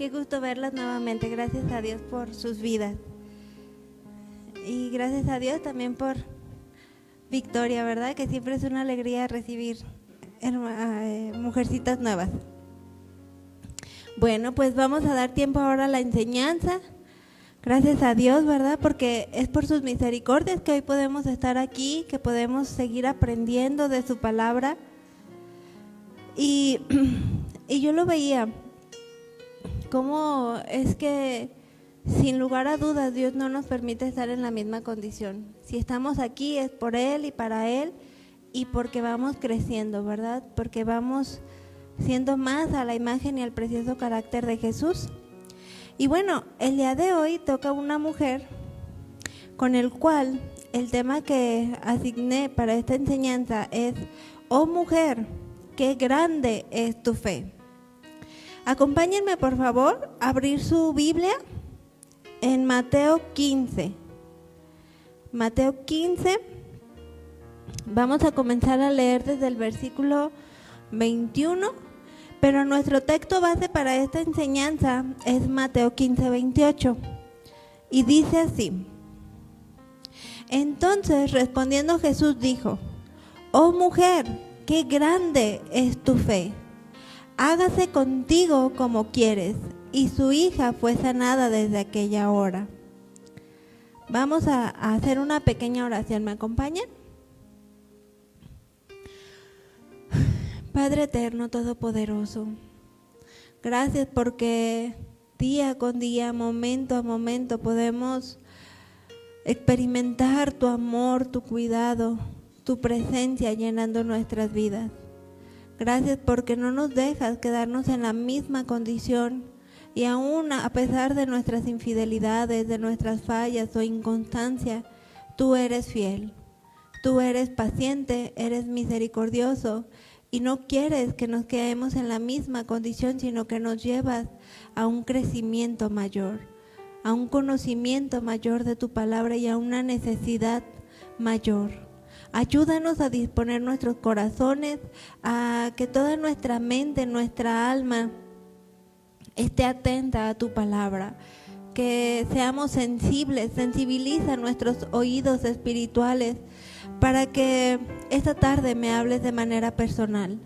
Qué gusto verlas nuevamente. Gracias a Dios por sus vidas. Y gracias a Dios también por Victoria, ¿verdad? Que siempre es una alegría recibir mujercitas nuevas. Bueno, pues vamos a dar tiempo ahora a la enseñanza. Gracias a Dios, ¿verdad? Porque es por sus misericordias que hoy podemos estar aquí, que podemos seguir aprendiendo de su palabra. Y yo lo veía, cómo es que sin lugar a dudas Dios no nos permite estar en la misma condición. Si estamos aquí es por Él y para Él y porque vamos creciendo, ¿verdad? Porque vamos siendo más a la imagen y al precioso carácter de Jesús. Y bueno, el día de hoy toca una mujer con el cual el tema que asigné para esta enseñanza es: oh mujer, qué grande es tu fe. Acompáñenme por favor a abrir su Biblia en Mateo 15. Mateo 15, vamos a comenzar a leer desde el versículo 21, pero nuestro texto base para esta enseñanza es Mateo 15, 28, y dice así: entonces respondiendo Jesús dijo: oh mujer, qué grande es tu fe, hágase contigo como quieres. Y su hija fue sanada desde aquella hora. Vamos a hacer una pequeña oración, ¿me acompañan? Padre eterno, todopoderoso, gracias porque día con día, momento a momento, podemos experimentar tu amor, tu cuidado, tu presencia llenando nuestras vidas. Gracias porque no nos dejas quedarnos en la misma condición y aún a pesar de nuestras infidelidades, de nuestras fallas o inconstancia, tú eres fiel, tú eres paciente, eres misericordioso y no quieres que nos quedemos en la misma condición, sino que nos llevas a un crecimiento mayor, a un conocimiento mayor de tu palabra y a una necesidad mayor. Ayúdanos a disponer nuestros corazones, a que toda nuestra mente, nuestra alma esté atenta a tu palabra, que seamos sensibles, sensibiliza nuestros oídos espirituales para que esta tarde me hables de manera personal,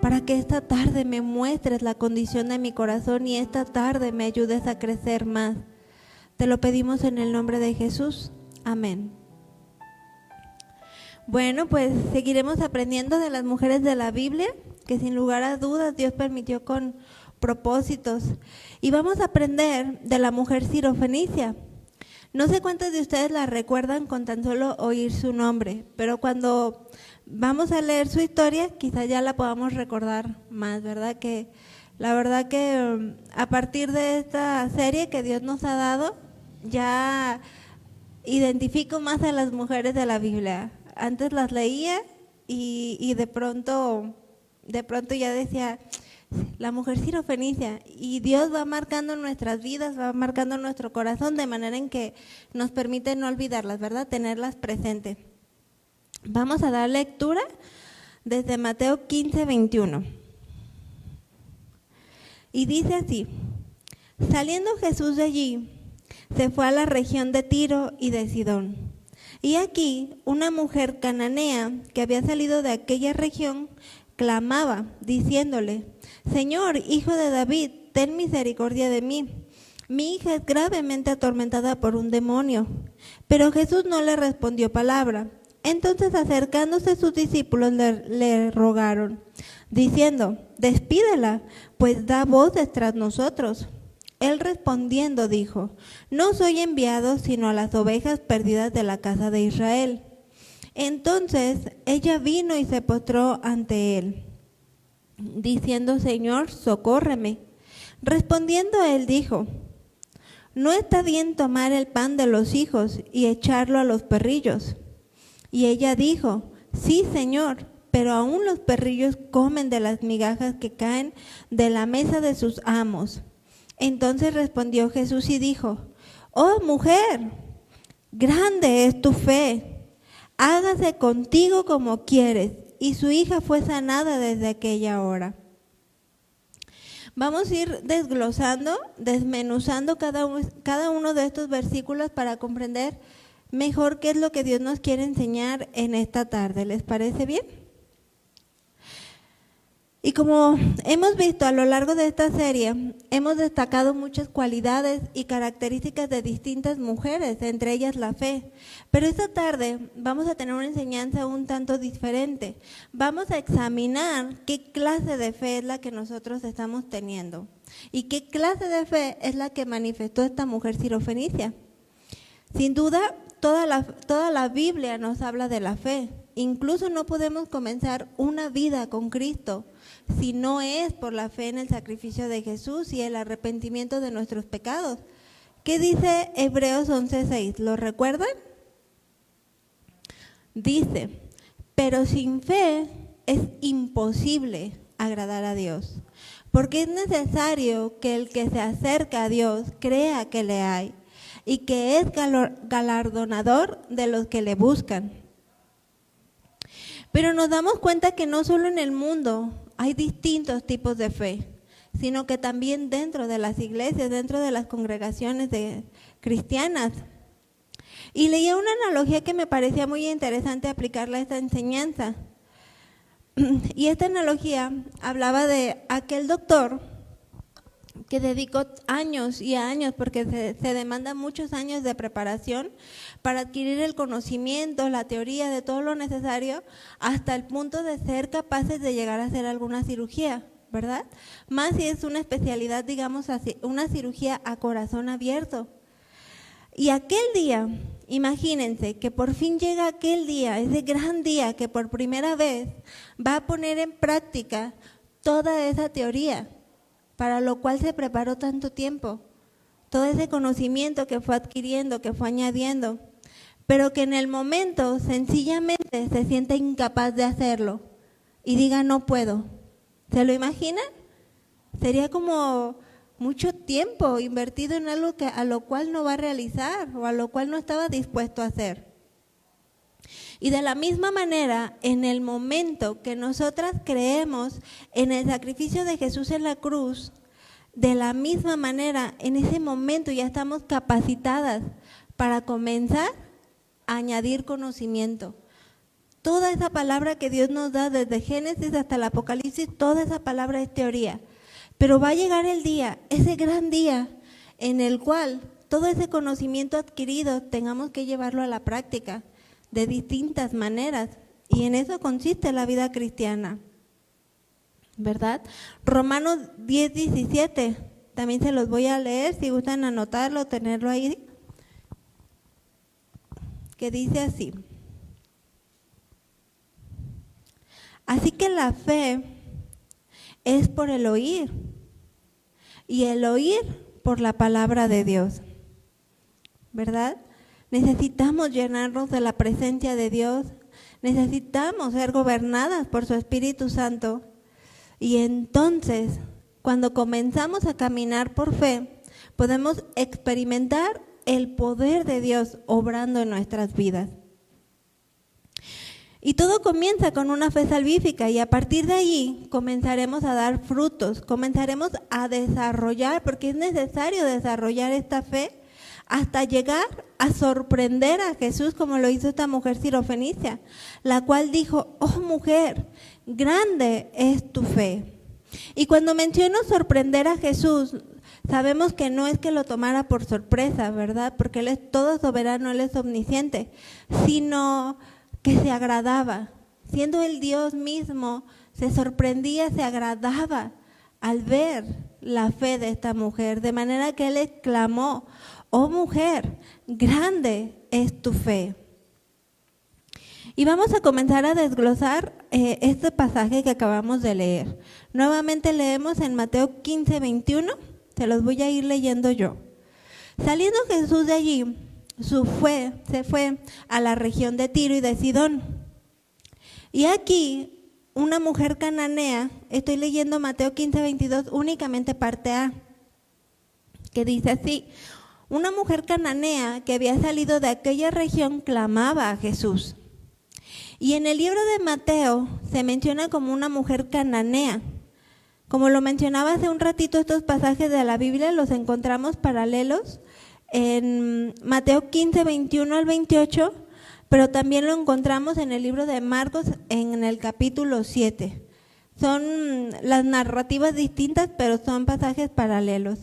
para que esta tarde me muestres la condición de mi corazón y esta tarde me ayudes a crecer más. Te lo pedimos en el nombre de Jesús. Amén. Bueno, pues seguiremos aprendiendo de las mujeres de la Biblia, que sin lugar a dudas Dios permitió con propósitos. Y vamos a aprender de la mujer sirofenicia. No sé cuántos de ustedes la recuerdan con tan solo oír su nombre, pero cuando vamos a leer su historia, quizá ya la podamos recordar más, ¿verdad? Que la verdad que a partir de esta serie que Dios nos ha dado, ya identifico más a las mujeres de la Biblia. Antes las leía y de pronto ya decía, la mujer sirofenicia, y Dios va marcando nuestras vidas, va marcando nuestro corazón de manera en que nos permite no olvidarlas, ¿verdad? Tenerlas presentes. Vamos a dar lectura desde Mateo 15, 21. Y dice así: saliendo Jesús de allí, se fue a la región de Tiro y de Sidón. Y aquí una mujer cananea que había salido de aquella región clamaba, diciéndole: Señor, hijo de David, ten misericordia de mí. Mi hija es gravemente atormentada por un demonio. Pero Jesús no le respondió palabra. Entonces, acercándose sus discípulos, le rogaron, diciendo: despídela, pues da voces tras nosotros. Él respondiendo dijo: no soy enviado sino a las ovejas perdidas de la casa de Israel. Entonces ella vino y se postró ante él, diciendo: Señor, socórreme. Respondiendo él dijo: no está bien tomar el pan de los hijos y echarlo a los perrillos. Y ella dijo: sí, Señor, pero aún los perrillos comen de las migajas que caen de la mesa de sus amos. Entonces respondió Jesús y dijo: oh mujer, grande es tu fe, hágase contigo como quieres. Y su hija fue sanada desde aquella hora. Vamos a ir desglosando, desmenuzando cada uno de estos versículos para comprender mejor qué es lo que Dios nos quiere enseñar en esta tarde. ¿Les parece bien? Y como hemos visto a lo largo de esta serie, hemos destacado muchas cualidades y características de distintas mujeres, entre ellas la fe. Pero esta tarde vamos a tener una enseñanza un tanto diferente. Vamos a examinar qué clase de fe es la que nosotros estamos teniendo y qué clase de fe es la que manifestó esta mujer sirofenicia. Sin duda, toda la Biblia nos habla de la fe. Incluso no podemos comenzar una vida con Cristo si no es por la fe en el sacrificio de Jesús y el arrepentimiento de nuestros pecados. ¿Qué dice Hebreos 11:6? ¿Lo recuerdan? Dice, pero sin fe es imposible agradar a Dios, porque es necesario que el que se acerca a Dios crea que le hay y que es galardonador de los que le buscan. Pero nos damos cuenta que no solo en el mundo hay distintos tipos de fe, sino que también dentro de las iglesias, dentro de las congregaciones cristianas. Y leía una analogía que me parecía muy interesante aplicarla a esta enseñanza. Y esta analogía hablaba de aquel doctor que dedicó años y años, porque se demandan muchos años de preparación para adquirir el conocimiento, la teoría de todo lo necesario, hasta el punto de ser capaces de llegar a hacer alguna cirugía, ¿verdad? Más si es una especialidad, digamos así, una cirugía a corazón abierto. Y aquel día, imagínense que por fin llega aquel día, ese gran día que por primera vez va a poner en práctica toda esa teoría, para lo cual se preparó tanto tiempo, todo ese conocimiento que fue adquiriendo, que fue añadiendo, pero que en el momento sencillamente se siente incapaz de hacerlo y diga no puedo. ¿Se lo imaginan? Sería como mucho tiempo invertido en algo a lo cual no va a realizar o a lo cual no estaba dispuesto a hacer. Y de la misma manera, en el momento que nosotras creemos en el sacrificio de Jesús en la cruz, de la misma manera, en ese momento ya estamos capacitadas para comenzar a añadir conocimiento. Toda esa palabra que Dios nos da desde Génesis hasta el Apocalipsis, toda esa palabra es teoría. Pero va a llegar el día, ese gran día, en el cual todo ese conocimiento adquirido tengamos que llevarlo a la práctica de distintas maneras, y en eso consiste la vida cristiana, ¿verdad? Romanos 10:17, también se los voy a leer, si gustan anotarlo, tenerlo ahí, que dice así: así que la fe es por el oír, y el oír por la palabra de Dios, ¿verdad? Necesitamos llenarnos de la presencia de Dios, necesitamos ser gobernadas por su Espíritu Santo, y entonces, cuando comenzamos a caminar por fe, podemos experimentar el poder de Dios obrando en nuestras vidas. Y todo comienza con una fe salvífica, y a partir de allí comenzaremos a dar frutos, comenzaremos a desarrollar, porque es necesario desarrollar esta fe, hasta llegar a sorprender a Jesús como lo hizo esta mujer sirofenicia, la cual dijo: oh mujer, grande es tu fe. Y cuando menciono sorprender a Jesús, sabemos que no es que lo tomara por sorpresa, ¿verdad? Porque Él es todo soberano, Él es omnisciente, sino que se agradaba, siendo el Dios mismo, se sorprendía, se agradaba al ver la fe de esta mujer, de manera que Él exclamó: oh mujer, grande es tu fe. Y vamos a comenzar a desglosar este pasaje que acabamos de leer. Nuevamente leemos en Mateo 15:21, se los voy a ir leyendo yo. Saliendo Jesús de allí, se fue a la región de Tiro y de Sidón. Y aquí una mujer cananea, estoy leyendo Mateo 15:22, únicamente parte A, que dice así: una mujer cananea que había salido de aquella región clamaba a Jesús. Y en el libro de Mateo se menciona como una mujer cananea, Como lo mencionaba hace un ratito, estos pasajes de la Biblia los encontramos paralelos en Mateo 15, 21 al 28, pero también lo encontramos en el libro de Marcos en el capítulo 7. Son las narrativas distintas, pero son pasajes paralelos.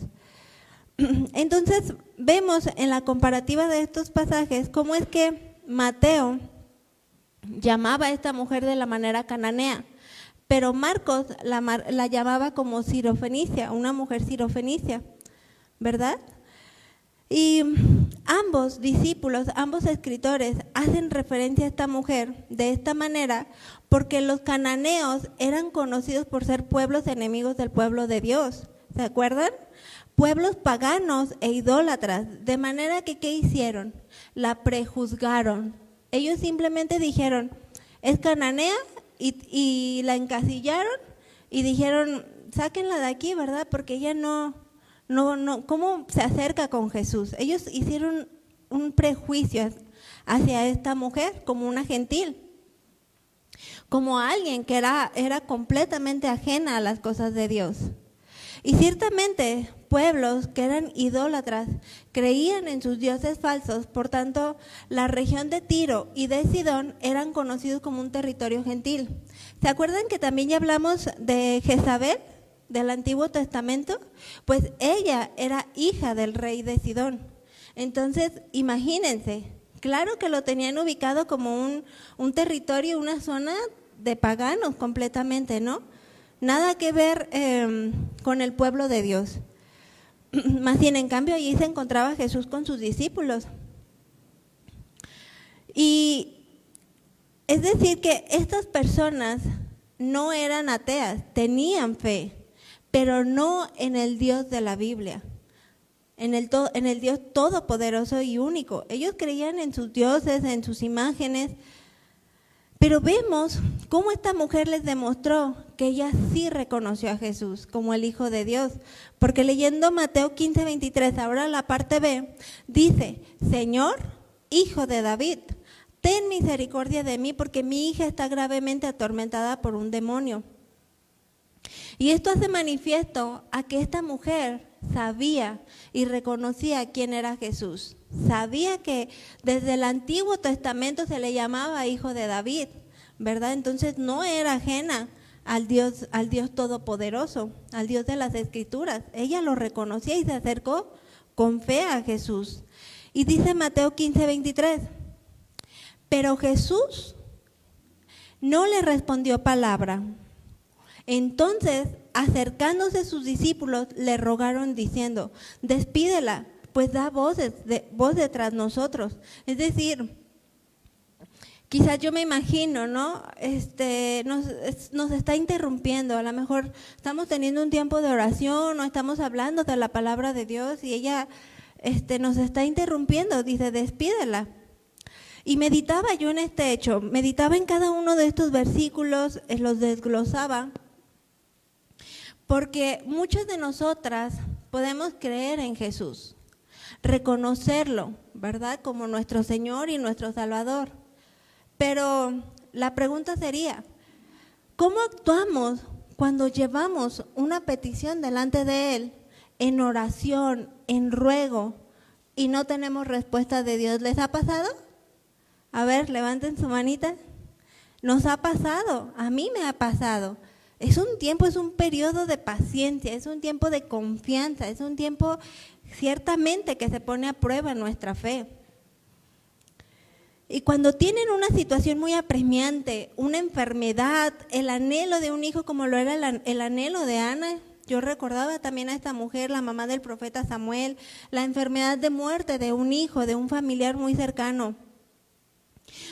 Entonces, vemos en la comparativa de estos pasajes cómo es que Mateo llamaba a esta mujer de la manera cananea, pero Marcos la llamaba como sirofenicia, una mujer sirofenicia, ¿verdad? Y ambos discípulos, ambos escritores hacen referencia a esta mujer de esta manera porque los cananeos eran conocidos por ser pueblos enemigos del pueblo de Dios, ¿se acuerdan? Pueblos paganos e idólatras, de manera que ¿qué hicieron? La prejuzgaron. Ellos simplemente dijeron, es cananea, y la encasillaron y dijeron, sáquenla de aquí, ¿verdad? Porque ella no, ¿cómo se acerca con Jesús? Ellos hicieron un prejuicio hacia esta mujer como una gentil, como alguien que era completamente ajena a las cosas de Dios. Y ciertamente pueblos que eran idólatras creían en sus dioses falsos, por tanto la región de Tiro y de Sidón eran conocidos como un territorio gentil. ¿Se acuerdan que también ya hablamos de Jezabel del Antiguo Testamento? Pues ella era hija del rey de Sidón. Entonces imagínense, claro que lo tenían ubicado como un territorio, una zona de paganos completamente, ¿no? Nada que ver con el pueblo de Dios. Más bien, en cambio, allí se encontraba Jesús con sus discípulos. Y es decir que estas personas no eran ateas, tenían fe, pero no en el Dios de la Biblia, en el Dios todopoderoso y único. Ellos creían en sus dioses, en sus imágenes. Pero vemos cómo esta mujer les demostró que ella sí reconoció a Jesús como el Hijo de Dios. Porque leyendo Mateo 15, 23, ahora la parte B, dice, Señor, Hijo de David, ten misericordia de mí porque mi hija está gravemente atormentada por un demonio. Y esto hace manifiesto a que esta mujer sabía y reconocía quién era Jesús. Sabía que desde el Antiguo Testamento se le llamaba Hijo de David, ¿verdad? Entonces no era ajena al Dios Todopoderoso, al Dios de las Escrituras. Ella lo reconocía y se acercó con fe a Jesús. Y dice Mateo 15, 23, pero Jesús no le respondió palabra. Entonces, acercándose sus discípulos, le rogaron diciendo, despídela, pues da voz detrás nosotros. Es decir, quizás yo me imagino, ¿no? Nos está interrumpiendo, a lo mejor estamos teniendo un tiempo de oración o estamos hablando de la palabra de Dios y ella nos está interrumpiendo, dice, despídela. Y meditaba yo en este hecho, meditaba en cada uno de estos versículos, los desglosaba, porque muchas de nosotras podemos creer en Jesús, reconocerlo, ¿verdad? Como nuestro Señor y nuestro Salvador. Pero la pregunta sería, ¿cómo actuamos cuando llevamos una petición delante de Él en oración, en ruego, y no tenemos respuesta de Dios? ¿Les ha pasado? A ver, levanten su manita. Nos ha pasado, a mí me ha pasado. Es un periodo de paciencia, es un tiempo de confianza, es un tiempo ciertamente que se pone a prueba nuestra fe. Y cuando tienen una situación muy apremiante, una enfermedad, el anhelo de un hijo como lo era el anhelo de Ana, yo recordaba también a esta mujer, la mamá del profeta Samuel, la enfermedad de muerte de un hijo, de un familiar muy cercano.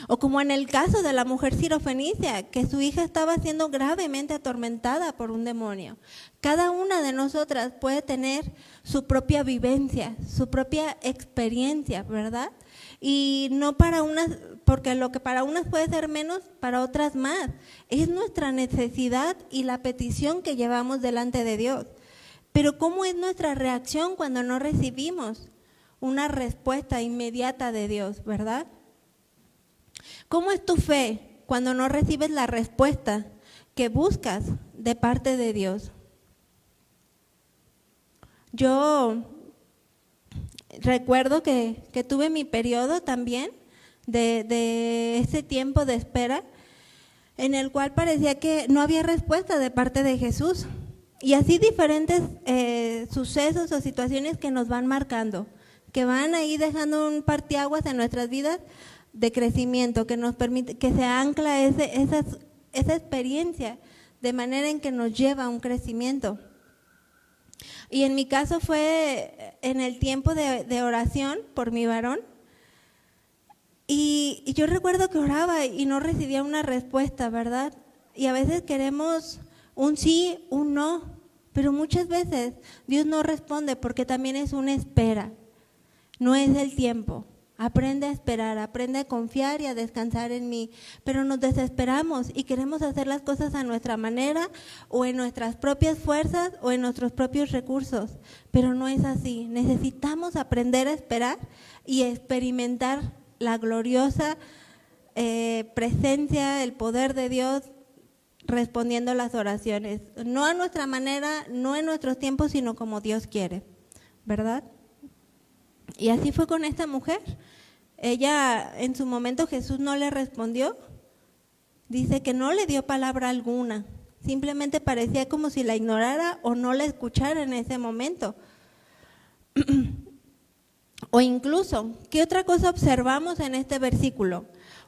O como en el caso de la mujer sirofenicia, que su hija estaba siendo gravemente atormentada por un demonio. Cada una de nosotras puede tener su propia vivencia, su propia experiencia, ¿verdad? Y no para unas, porque lo que para unas puede ser menos, para otras más. Es nuestra necesidad y la petición que llevamos delante de Dios. Pero ¿cómo es nuestra reacción cuando no recibimos una respuesta inmediata de Dios, verdad? ¿Cómo es tu fe cuando no recibes la respuesta que buscas de parte de Dios? Yo recuerdo que tuve mi periodo también de ese tiempo de espera en el cual parecía que no había respuesta de parte de Jesús. Y así diferentes sucesos o situaciones que nos van marcando, que van ahí dejando un parteaguas en nuestras vidas de crecimiento, que nos permite, que se ancla esa experiencia de manera en que nos lleva a un crecimiento. Y en mi caso fue en el tiempo de oración por mi varón. Y yo recuerdo que oraba y no recibía una respuesta, ¿verdad? Y a veces queremos un sí, un no, pero muchas veces Dios no responde porque también es una espera, no es el tiempo. Aprende a esperar, aprende a confiar y a descansar en mí, pero nos desesperamos y queremos hacer las cosas a nuestra manera o en nuestras propias fuerzas o en nuestros propios recursos, pero no es así. Necesitamos aprender a esperar y experimentar la gloriosa presencia, el poder de Dios respondiendo las oraciones, no a nuestra manera, no en nuestros tiempos, sino como Dios quiere, ¿verdad? Y así fue con esta mujer. Ella, en su momento Jesús no le respondió, dice que no le dio palabra alguna, simplemente parecía como si la ignorara o no la escuchara en ese momento. O incluso, ¿qué otra cosa observamos en este versículo?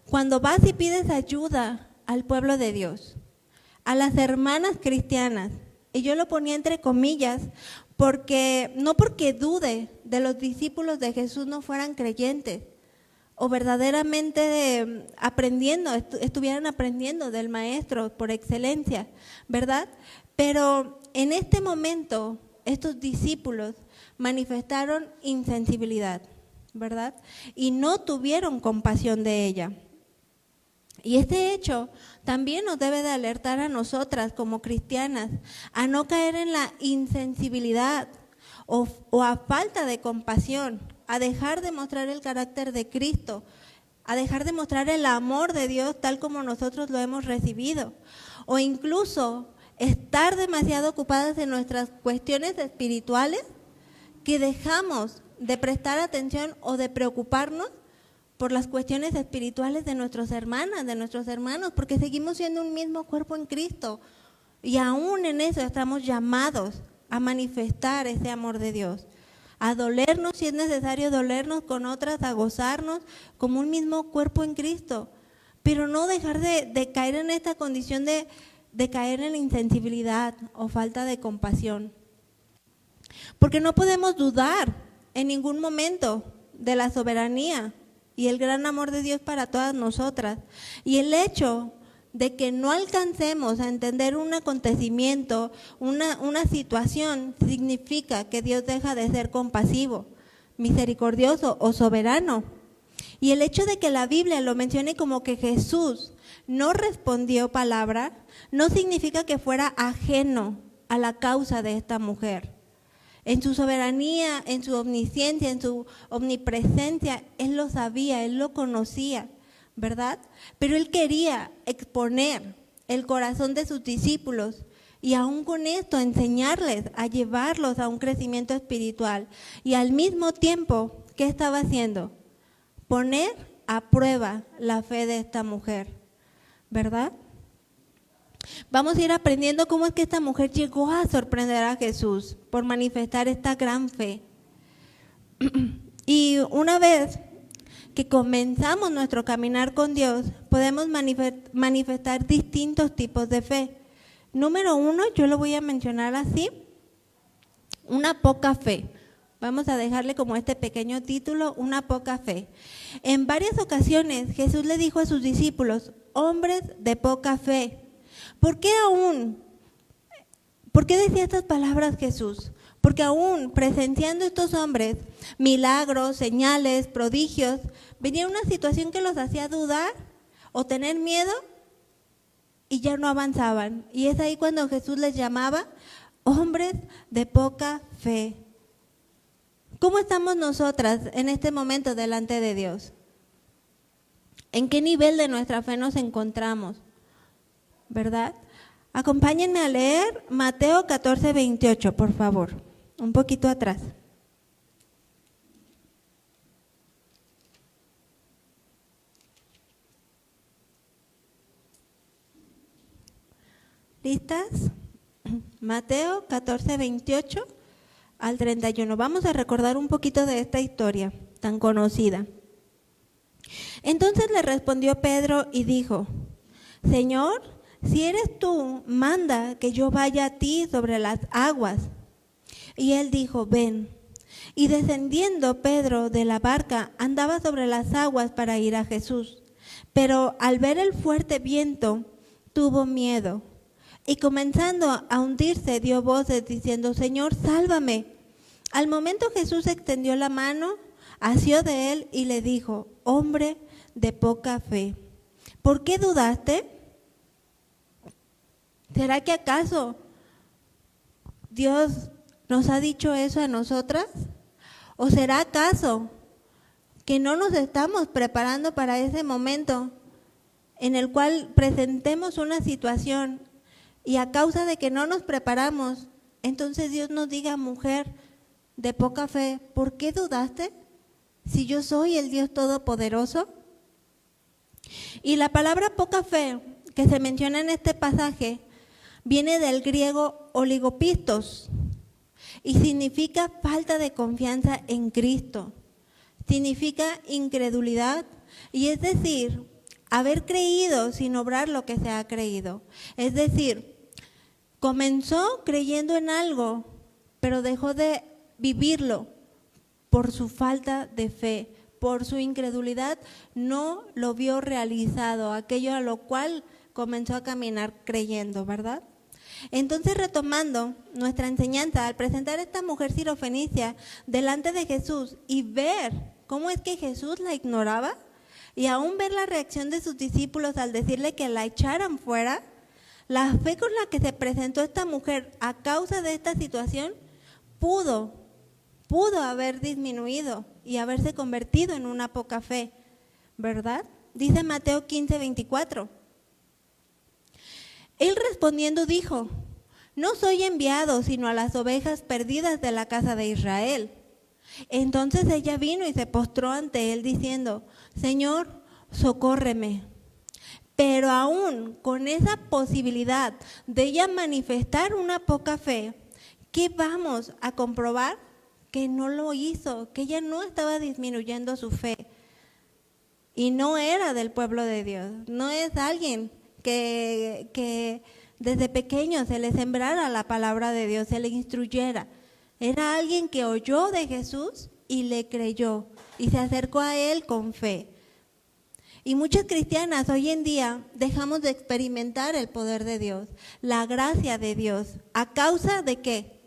Cuando vas y pides ayuda al pueblo de Dios, a las hermanas cristianas, y yo lo ponía entre comillas, porque no porque dude de los discípulos de Jesús no fueran creyentes, o verdaderamente estuvieran aprendiendo del maestro por excelencia, ¿verdad? Pero en este momento, estos discípulos manifestaron insensibilidad, ¿verdad? Y no tuvieron compasión de ella. Y este hecho también nos debe de alertar a nosotras como cristianas a no caer en la insensibilidad o a falta de compasión, a dejar de mostrar el carácter de Cristo, a dejar de mostrar el amor de Dios tal como nosotros lo hemos recibido, o incluso estar demasiado ocupadas en nuestras cuestiones espirituales que dejamos de prestar atención o de preocuparnos por las cuestiones espirituales de nuestras hermanas, de nuestros hermanos, porque seguimos siendo un mismo cuerpo en Cristo y aún en eso estamos llamados a manifestar ese amor de Dios, a dolernos si es necesario dolernos con otras, a gozarnos como un mismo cuerpo en Cristo, pero no dejar de caer en esta condición de caer en la insensibilidad o falta de compasión. Porque no podemos dudar en ningún momento de la soberanía y el gran amor de Dios para todas nosotras. Y el hecho de que no alcancemos a entender un acontecimiento, una situación, significa que Dios deja de ser compasivo, misericordioso o soberano. Y el hecho de que la Biblia lo mencione como que Jesús no respondió palabra, no significa que fuera ajeno a la causa de esta mujer. En su soberanía, en su omnisciencia, en su omnipresencia, Él lo sabía, Él lo conocía, ¿verdad? Pero Él quería exponer el corazón de sus discípulos y aún con esto enseñarles a llevarlos a un crecimiento espiritual. Y al mismo tiempo, ¿qué estaba haciendo? Poner a prueba la fe de esta mujer, ¿verdad? Vamos a ir aprendiendo cómo es que esta mujer llegó a sorprender a Jesús por manifestar esta gran fe. Y una vez que comenzamos nuestro caminar con Dios, podemos manifestar distintos tipos de fe. Número 1, yo lo voy a mencionar así, una poca fe. Vamos a dejarle como este pequeño título, una poca fe. En varias ocasiones Jesús le dijo a sus discípulos, hombres de poca fe. ¿Por qué decía estas palabras Jesús? Porque aún presenciando estos hombres milagros, señales, prodigios, venía una situación que los hacía dudar o tener miedo y ya no avanzaban. Y es ahí cuando Jesús les llamaba hombres de poca fe. ¿Cómo estamos nosotras en este momento delante de Dios? ¿En qué nivel de nuestra fe nos encontramos? ¿Verdad? Acompáñenme a leer Mateo 14:28, por favor. un poquito atrás. ¿Listas? Mateo 14, 28 al 31. Vamos a recordar un poquito de esta historia tan conocida. Entonces le respondió Pedro y dijo: Señor, si eres tú, manda que yo vaya a ti sobre las aguas. Y él dijo: ven. Y descendiendo Pedro de la barca, andaba sobre las aguas para ir a Jesús. Pero al ver el fuerte viento, tuvo miedo. Y comenzando a hundirse, dio voces diciendo: Señor, sálvame. Al momento Jesús extendió la mano, asió de él y le dijo: hombre de poca fe, ¿por qué dudaste? ¿Será que acaso Dios nos ha dicho eso a nosotras? ¿O será acaso que no nos estamos preparando para ese momento en el cual presentemos una situación y a causa de que no nos preparamos, entonces Dios nos diga: mujer de poca fe, ¿por qué dudaste? Si yo soy el Dios Todopoderoso. Y la palabra poca fe que se menciona en este pasaje viene del griego oligopistos y significa falta de confianza en Cristo, significa incredulidad, y es decir, haber creído sin obrar lo que se ha creído. Es decir, comenzó creyendo en algo, pero dejó de vivirlo por su falta de fe, por su incredulidad, no lo vio realizado, aquello a lo cual comenzó a caminar creyendo, ¿verdad? Entonces, retomando nuestra enseñanza, al presentar a esta mujer sirofenicia delante de Jesús y ver cómo es que Jesús la ignoraba, y aún ver la reacción de sus discípulos al decirle que la echaran fuera, la fe con la que se presentó esta mujer a causa de esta situación pudo haber disminuido y haberse convertido en una poca fe, ¿verdad? Dice Mateo 15, 24. Él respondiendo dijo: no soy enviado sino a las ovejas perdidas de la casa de Israel. Entonces ella vino y se postró ante él diciendo: Señor, socórreme. Pero aún con esa posibilidad de ella manifestar una poca fe, ¿qué vamos a comprobar? Que no lo hizo, que ella no estaba disminuyendo su fe. Y no era del pueblo de Dios, no es alguien que desde pequeño se le sembrara la palabra de Dios, se le instruyera. Era alguien que oyó de Jesús y le creyó y se acercó a él con fe. Y muchas cristianas hoy en día dejamos de experimentar el poder de Dios, la gracia de Dios. ¿A causa de qué?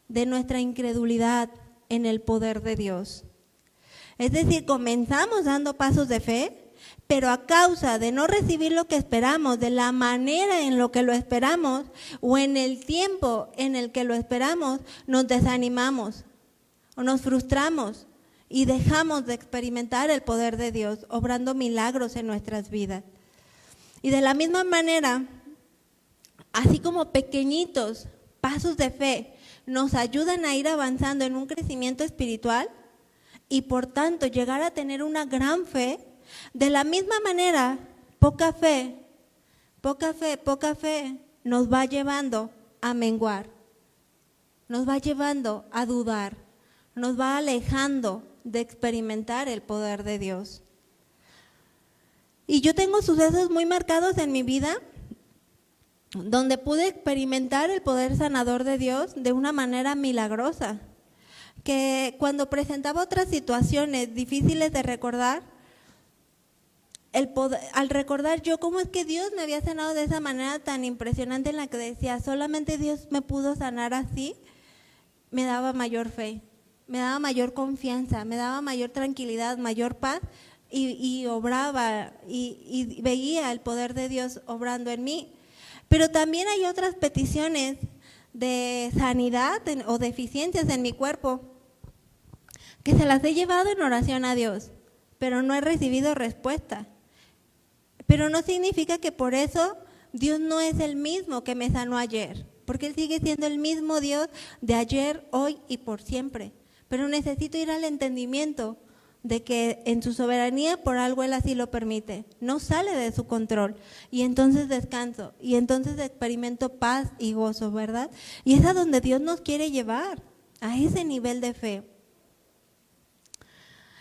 De nuestra incredulidad en el poder de Dios. Es decir, comenzamos dando pasos de fe, pero a causa de no recibir lo que esperamos, de la manera en lo que lo esperamos o en el tiempo en el que lo esperamos, nos desanimamos o nos frustramos y dejamos de experimentar el poder de Dios, obrando milagros en nuestras vidas. Y de la misma manera, así como pequeñitos pasos de fe nos ayudan a ir avanzando en un crecimiento espiritual y por tanto llegar a tener una gran fe, de la misma manera, poca fe nos va llevando a menguar, nos va llevando a dudar, nos va alejando de experimentar el poder de Dios. Y yo tengo sucesos muy marcados en mi vida donde pude experimentar el poder sanador de Dios de una manera milagrosa, que cuando presentaba otras situaciones difíciles de recordar, al recordar yo cómo es que Dios me había sanado de esa manera tan impresionante en la que decía, solamente Dios me pudo sanar así, me daba mayor fe, me daba mayor confianza, me daba mayor tranquilidad, mayor paz y obraba y veía el poder de Dios obrando en mí. Pero también hay otras peticiones de sanidad o deficiencias en mi cuerpo que se las he llevado en oración a Dios, pero no he recibido respuesta. Pero no significa que por eso Dios no es el mismo que me sanó ayer. porque Él sigue siendo el mismo Dios de ayer, hoy y por siempre. Pero necesito ir al entendimiento de que en su soberanía por algo Él así lo permite, no sale de su control, y entonces descanso, y entonces experimento paz y gozo, ¿verdad? Y es a donde Dios nos quiere llevar, a ese nivel de fe.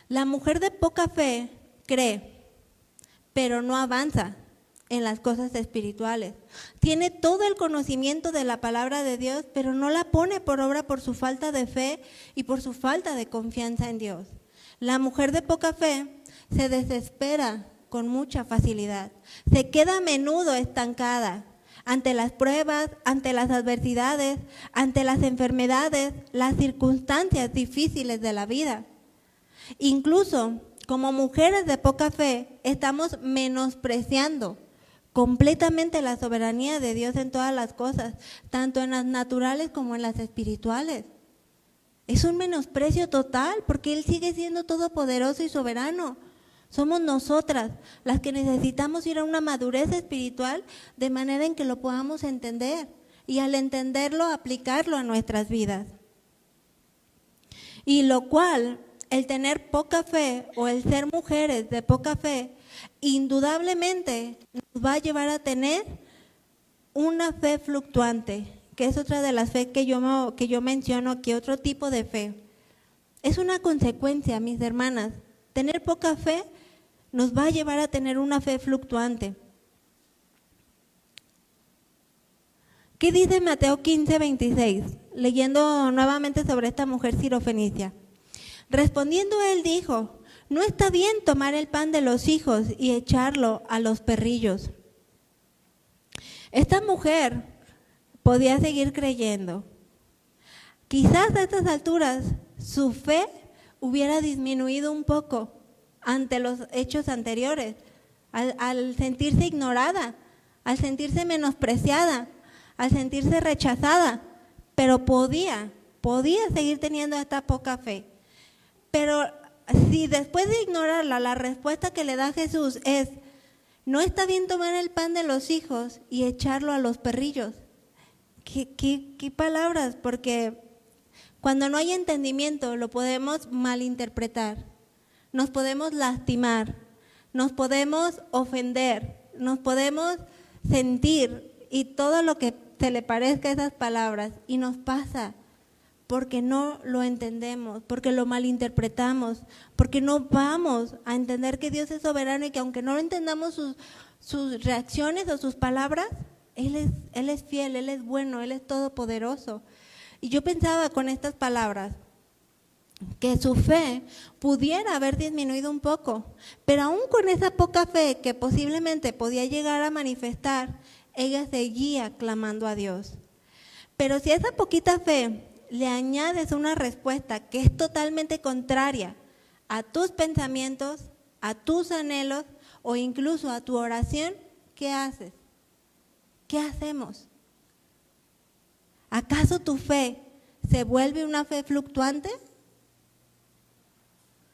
La mujer de poca fe cree, pero no avanza en las cosas espirituales. Tiene todo el conocimiento de la palabra de Dios, pero no la pone por obra por su falta de fe y por su falta de confianza en Dios. La mujer de poca fe se desespera con mucha facilidad, se queda a menudo estancada ante las pruebas, ante las adversidades, ante las enfermedades, las circunstancias difíciles de la vida. Incluso como mujeres de poca fe estamos menospreciando completamente la soberanía de Dios en todas las cosas, tanto en las naturales como en las espirituales. Es un menosprecio total porque Él sigue siendo todopoderoso y soberano. Somos nosotras las que necesitamos ir a una madurez espiritual de manera en que lo podamos entender y al entenderlo aplicarlo a nuestras vidas. Y lo cual, el tener poca fe o el ser mujeres de poca fe, indudablemente nos va a llevar a tener una fe fluctuante, que es otra de las fe que yo menciono aquí, otro tipo de fe. Es una consecuencia, mis hermanas. Tener poca fe nos va a llevar a tener una fe fluctuante. ¿Qué dice Mateo 15:26? Leyendo nuevamente sobre esta mujer sirofenicia. Respondiendo él dijo, no está bien tomar el pan de los hijos y echarlo a los perrillos. Esta mujer podía seguir creyendo. Quizás a estas alturas su fe hubiera disminuido un poco ante los hechos anteriores, al sentirse ignorada, al sentirse menospreciada, al sentirse rechazada, pero podía seguir teniendo esta poca fe. Pero si después de ignorarla, la respuesta que le da Jesús es, no está bien tomar el pan de los hijos y echarlo a los perrillos. ¿Qué palabras? Porque cuando no hay entendimiento lo podemos malinterpretar, nos podemos lastimar, nos podemos ofender, nos podemos sentir y todo lo que se le parezca a esas palabras, y nos pasa porque no lo entendemos, porque lo malinterpretamos, porque no vamos a entender que Dios es soberano y que aunque no entendamos sus reacciones o sus palabras, Él es fiel, Él es bueno, Él es todopoderoso. Y yo pensaba con estas palabras que su fe pudiera haber disminuido un poco, pero aún con esa poca fe que posiblemente podía llegar a manifestar, ella seguía clamando a Dios. Pero si a esa poquita fe le añades una respuesta que es totalmente contraria a tus pensamientos, a tus anhelos o incluso a tu oración, ¿qué haces? ¿Qué hacemos? ¿Acaso tu fe se vuelve una fe fluctuante?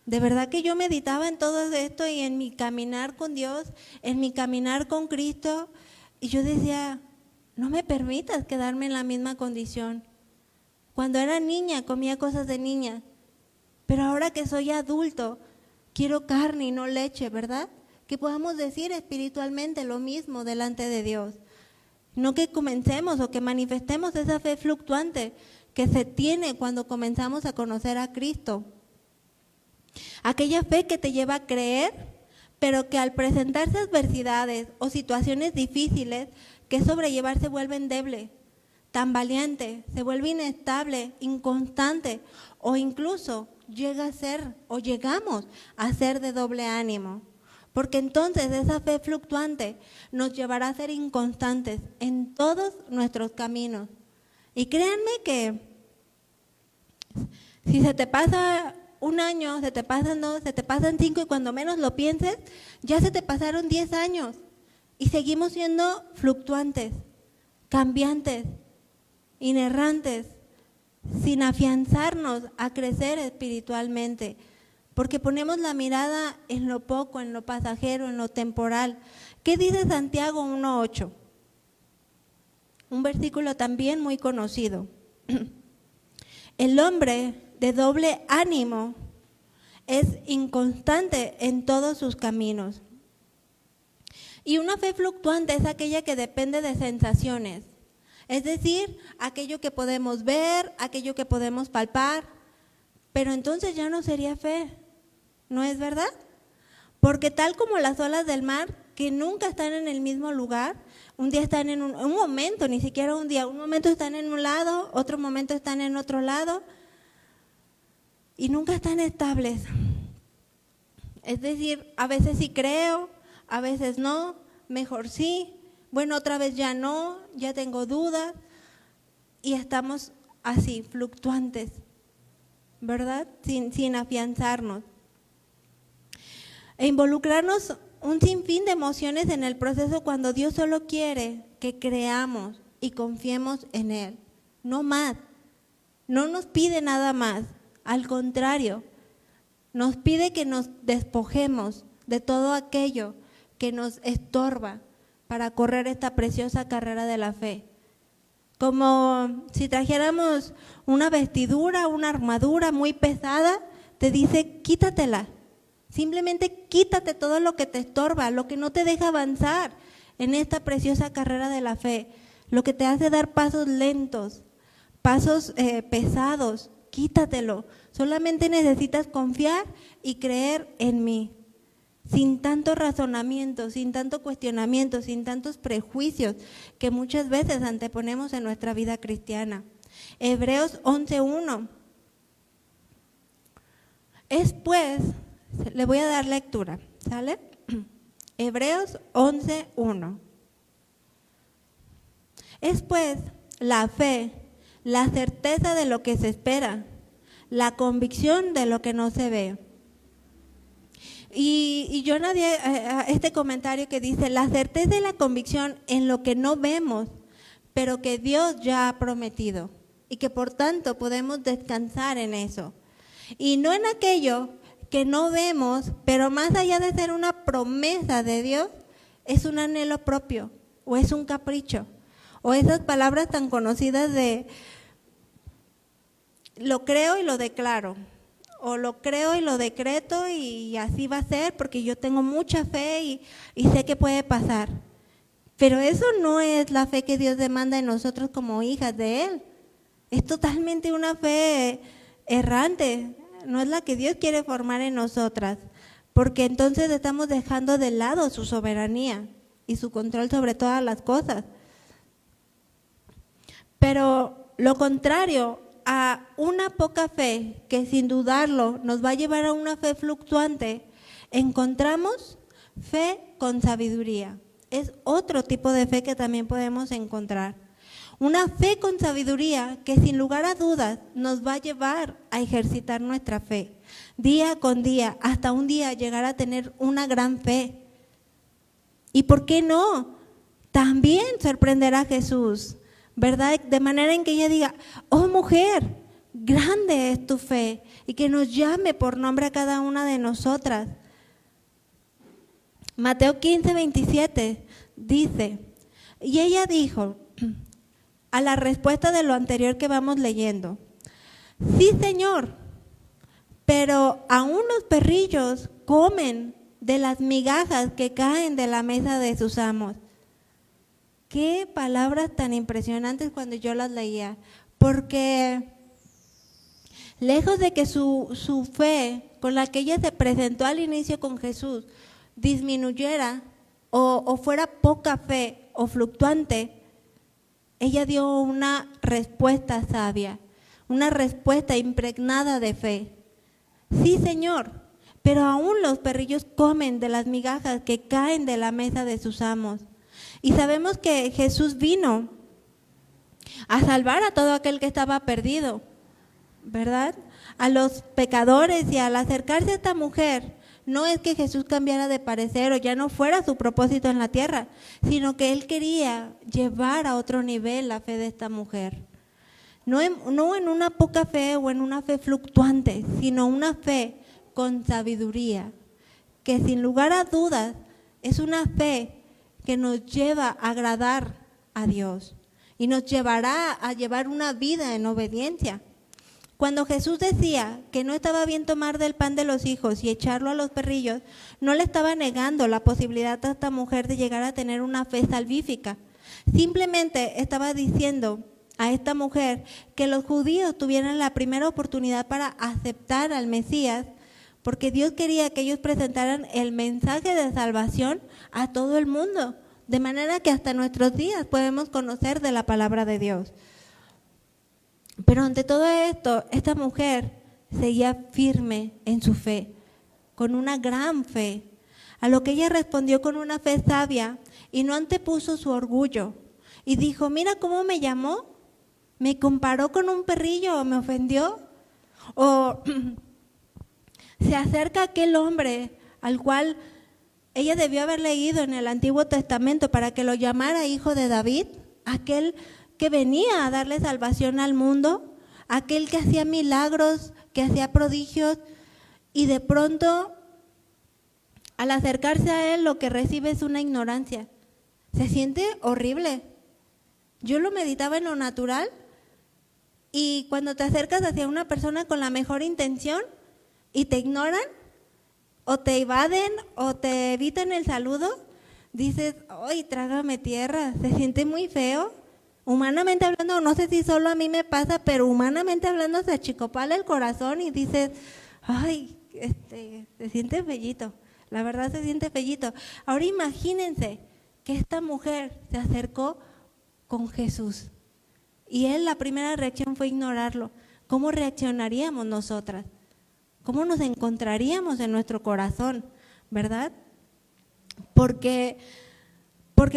De verdad que yo meditaba en todo esto y en mi caminar con Dios, en mi caminar con Cristo, y yo decía, no me permitas quedarme en la misma condición. Cuando era niña comía cosas de niña, pero ahora que soy adulto quiero carne y no leche, ¿verdad? Que podamos decir espiritualmente lo mismo delante de Dios. No que comencemos o que manifestemos esa fe fluctuante que se tiene cuando comenzamos a conocer a Cristo. Aquella fe que te lleva a creer, pero que al presentarse adversidades o situaciones difíciles que sobrellevar se vuelve endeble, tambaleante, se vuelve inestable, inconstante o incluso llegamos a ser de doble ánimo. Porque entonces esa fe fluctuante nos llevará a ser inconstantes en todos nuestros caminos. Y créanme que si se te pasa un año, se te pasan 2, se te pasan 5 y cuando menos lo pienses, ya se te pasaron 10 años y seguimos siendo fluctuantes, cambiantes, inerrantes, sin afianzarnos a crecer espiritualmente, porque ponemos la mirada en lo poco, en lo pasajero, en lo temporal. ¿Qué dice Santiago 1:8? un versículo también muy conocido. El hombre de doble ánimo es inconstante en todos sus caminos. Y una fe fluctuante es aquella que depende de sensaciones, es decir, aquello que podemos ver, aquello que podemos palpar, pero entonces ya no sería fe, ¿no es verdad? Porque tal como las olas del mar, que nunca están en el mismo lugar, un día están en un momento, ni siquiera un día, un momento están en un lado, otro momento están en otro lado, y nunca están estables. Es decir, a veces sí creo, a veces no, mejor sí, bueno, otra vez ya no, ya tengo dudas, y estamos así, fluctuantes, ¿verdad? Sin afianzarnos. E involucrarnos un sinfín de emociones en el proceso cuando Dios solo quiere que creamos y confiemos en Él, no más. No nos pide nada más, al contrario, nos pide que nos despojemos de todo aquello que nos estorba para correr esta preciosa carrera de la fe. Como si trajéramos una vestidura, una armadura muy pesada, te dice quítatela. Simplemente quítate todo lo que te estorba, lo que no te deja avanzar en esta preciosa carrera de la fe, lo que te hace dar pasos lentos, pasos pesados, quítatelo. Solamente necesitas confiar y creer en mí, sin tanto razonamiento, sin tanto cuestionamiento, sin tantos prejuicios que muchas veces anteponemos en nuestra vida cristiana. Hebreos 11:1. Es pues, le voy a dar lectura, ¿sale? Hebreos 11:1. Es pues la fe, la certeza de lo que se espera, la convicción de lo que no se ve. Y yo nadie este comentario que dice, la certeza y la convicción en lo que no vemos, pero que Dios ya ha prometido y que por tanto podemos descansar en eso. Y no en aquello que no vemos, pero más allá de ser una promesa de Dios, es un anhelo propio o es un capricho. O esas palabras tan conocidas de lo creo y lo declaro, o lo creo y lo decreto y así va a ser porque yo tengo mucha fe y sé que puede pasar. Pero eso no es la fe que Dios demanda en nosotros como hijas de Él. Es totalmente una fe errante, no es la que Dios quiere formar en nosotras, porque entonces estamos dejando de lado su soberanía y su control sobre todas las cosas. Pero lo contrario a una poca fe, que sin dudarlo nos va a llevar a una fe fluctuante, encontramos fe con sabiduría. Es otro tipo de fe que también podemos encontrar. Una fe con sabiduría que sin lugar a dudas nos va a llevar a ejercitar nuestra fe, día con día, hasta un día llegar a tener una gran fe. ¿Y por qué no? También sorprender a Jesús, ¿verdad? De manera en que ella diga, oh mujer, grande es tu fe, y que nos llame por nombre a cada una de nosotras. Mateo 15:27 dice, y ella dijo, a la respuesta de lo anterior que vamos leyendo, sí Señor, pero aún los perrillos comen de las migajas que caen de la mesa de sus amos. Qué palabras tan impresionantes cuando yo las leía, porque lejos de que su fe con la que ella se presentó al inicio con Jesús disminuyera o fuera poca fe o fluctuante, ella dio una respuesta sabia, una respuesta impregnada de fe. Sí, Señor, pero aún los perrillos comen de las migajas que caen de la mesa de sus amos. Y sabemos que Jesús vino a salvar a todo aquel que estaba perdido, ¿verdad? A los pecadores, y al acercarse a esta mujer, no es que Jesús cambiara de parecer o ya no fuera su propósito en la tierra, sino que Él quería llevar a otro nivel la fe de esta mujer. No en una poca fe o en una fe fluctuante, sino una fe con sabiduría, que sin lugar a dudas es una fe que nos lleva a agradar a Dios y nos llevará a llevar una vida en obediencia. Cuando Jesús decía que no estaba bien tomar del pan de los hijos y echarlo a los perrillos, no le estaba negando la posibilidad a esta mujer de llegar a tener una fe salvífica. Simplemente estaba diciendo a esta mujer que los judíos tuvieran la primera oportunidad para aceptar al Mesías, porque Dios quería que ellos presentaran el mensaje de salvación a todo el mundo, de manera que hasta nuestros días podemos conocer de la palabra de Dios. Pero ante todo esto, esta mujer seguía firme en su fe, con una gran fe, a lo que ella respondió con una fe sabia y no antepuso su orgullo. Y dijo, mira cómo me llamó, me comparó con un perrillo o me ofendió. O se acerca aquel hombre al cual ella debió haber leído en el Antiguo Testamento para que lo llamara hijo de David, aquel que venía a darle salvación al mundo, aquel que hacía milagros, que hacía prodigios, y de pronto, al acercarse a él, lo que recibe es una ignorancia. Se siente horrible. Yo lo meditaba en lo natural, y cuando te acercas hacia una persona con la mejor intención y te ignoran, o te evaden, o te evitan el saludo, dices, ¡ay, trágame tierra! Se siente muy feo. Humanamente hablando, no sé si solo a mí me pasa, pero humanamente hablando se achicopala el corazón y dices, ay, se siente bellito, la verdad se siente bellito. Ahora imagínense que esta mujer se acercó con Jesús y él la primera reacción fue ignorarlo. ¿Cómo reaccionaríamos nosotras? ¿Cómo nos encontraríamos en nuestro corazón, verdad? Porque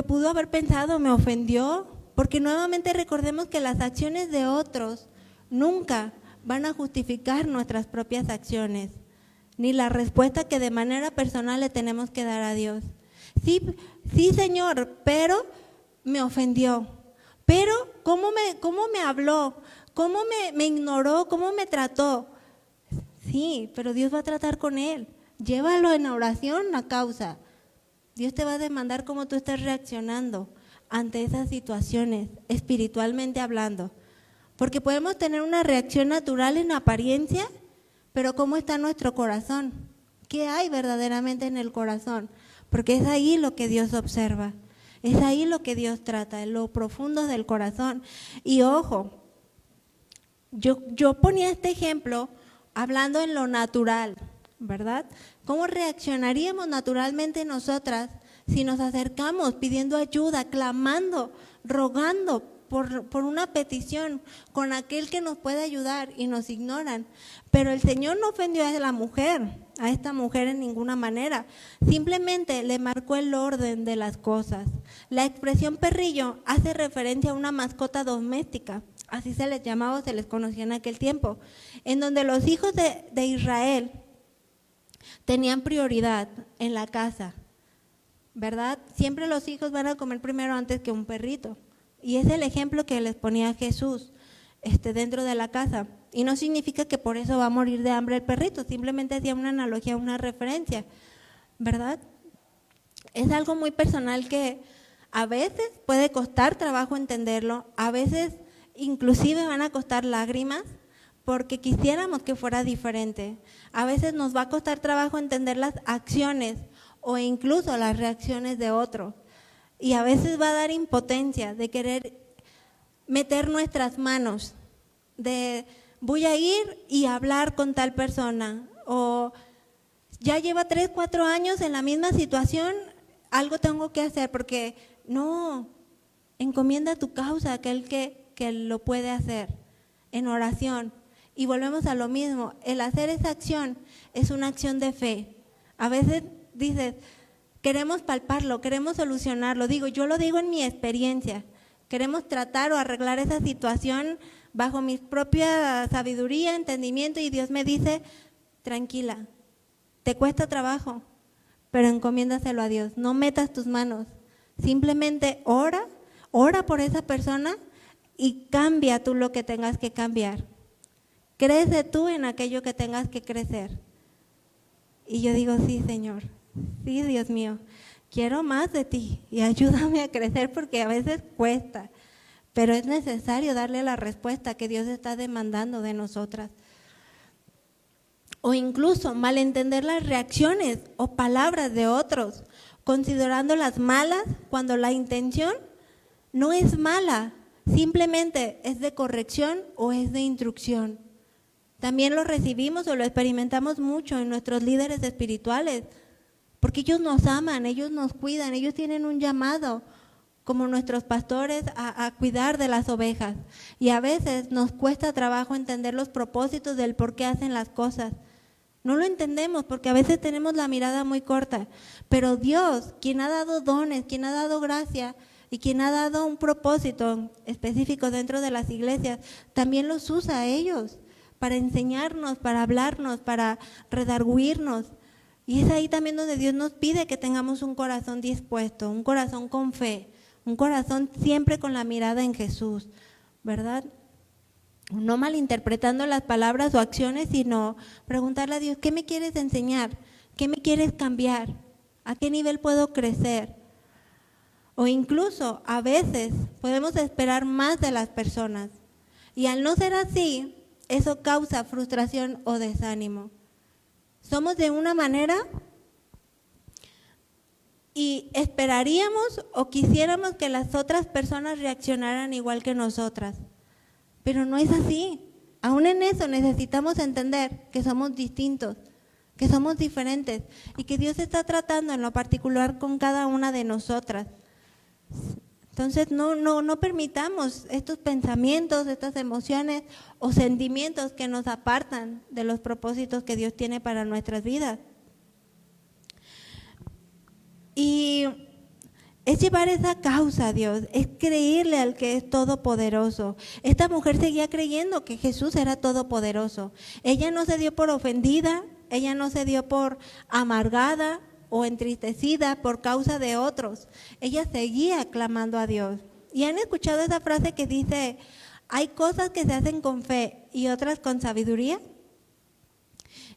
pudo haber pensado, me ofendió. Porque nuevamente recordemos que las acciones de otros nunca van a justificar nuestras propias acciones, ni la respuesta que de manera personal le tenemos que dar a Dios. Sí, Señor, pero me ofendió. Pero, ¿cómo me habló? ¿Cómo me ignoró? ¿Cómo me trató? Sí, pero Dios va a tratar con él. Llévalo en oración a causa. Dios te va a demandar cómo tú estás reaccionando ante esas situaciones, espiritualmente hablando. Porque podemos tener una reacción natural en apariencia, pero ¿cómo está nuestro corazón? ¿Qué hay verdaderamente en el corazón? Porque es ahí lo que Dios observa, es ahí lo que Dios trata, en lo profundo del corazón. Y ojo, yo ponía este ejemplo hablando en lo natural, ¿verdad? ¿Cómo reaccionaríamos naturalmente nosotras si nos acercamos pidiendo ayuda, clamando, rogando por una petición con aquel que nos puede ayudar y nos ignoran? Pero el Señor no ofendió a esta mujer en ninguna manera, simplemente le marcó el orden de las cosas. La expresión perrillo hace referencia a una mascota doméstica, así se les llamaba o se les conocía en aquel tiempo, en donde los hijos de Israel tenían prioridad en la casa, ¿verdad? Siempre los hijos van a comer primero antes que un perrito. Y es el ejemplo que les ponía Jesús dentro de la casa. Y no significa que por eso va a morir de hambre el perrito, simplemente hacía una analogía, una referencia, ¿verdad? Es algo muy personal que a veces puede costar trabajo entenderlo, a veces inclusive van a costar lágrimas, porque quisiéramos que fuera diferente. A veces nos va a costar trabajo entender las acciones o incluso las reacciones de otro. Y a veces va a dar impotencia de querer meter nuestras manos, de voy a ir y hablar con tal persona, o ya lleva 3, 4 años en la misma situación, algo tengo que hacer, porque no, encomienda tu causa a aquel que lo puede hacer en oración. Y volvemos a lo mismo, el hacer esa acción es una acción de fe. A veces dices, queremos palparlo, queremos solucionarlo. Yo lo digo en mi experiencia. Queremos tratar o arreglar esa situación bajo mi propia sabiduría, entendimiento, y Dios me dice, tranquila, te cuesta trabajo, pero encomiéndaselo a Dios. No metas tus manos, simplemente ora por esa persona y cambia tú lo que tengas que cambiar. Crece tú en aquello que tengas que crecer. Y yo digo, sí, Señor, sí, Dios mío, quiero más de ti y ayúdame a crecer porque a veces cuesta. pero es necesario darle la respuesta que Dios está demandando de nosotras. O incluso malentender las reacciones o palabras de otros, considerándolas malas cuando la intención no es mala, simplemente es de corrección o es de instrucción. También lo recibimos o lo experimentamos mucho en nuestros líderes espirituales, porque ellos nos aman, ellos nos cuidan, ellos tienen un llamado como nuestros pastores a cuidar de las ovejas. Y a veces nos cuesta trabajo entender los propósitos del por qué hacen las cosas. No lo entendemos porque a veces tenemos la mirada muy corta, pero Dios, quien ha dado dones, quien ha dado gracia y quien ha dado un propósito específico dentro de las iglesias, también los usa a ellos para enseñarnos, para hablarnos, para redarguirnos. Y es ahí también donde Dios nos pide que tengamos un corazón dispuesto, un corazón con fe, un corazón siempre con la mirada en Jesús, ¿verdad? No malinterpretando las palabras o acciones, sino preguntarle a Dios, ¿qué me quieres enseñar? ¿Qué me quieres cambiar? ¿A qué nivel puedo crecer? O incluso a veces podemos esperar más de las personas y al no ser así, eso causa frustración o desánimo. Somos de una manera y esperaríamos o quisiéramos que las otras personas reaccionaran igual que nosotras. Pero no es así. Aún en eso necesitamos entender que somos distintos, que somos diferentes y que Dios está tratando en lo particular con cada una de nosotras. Entonces no permitamos estos pensamientos, estas emociones o sentimientos que nos apartan de los propósitos que Dios tiene para nuestras vidas. Y es llevar esa causa a Dios, es creerle al que es todopoderoso. Esta mujer seguía creyendo que Jesús era todopoderoso. Ella no se dio por ofendida, ella no se dio por amargada o entristecida por causa de otros. Ella seguía clamando a Dios. ¿Y han escuchado esa frase que dice, hay cosas que se hacen con fe y otras con sabiduría?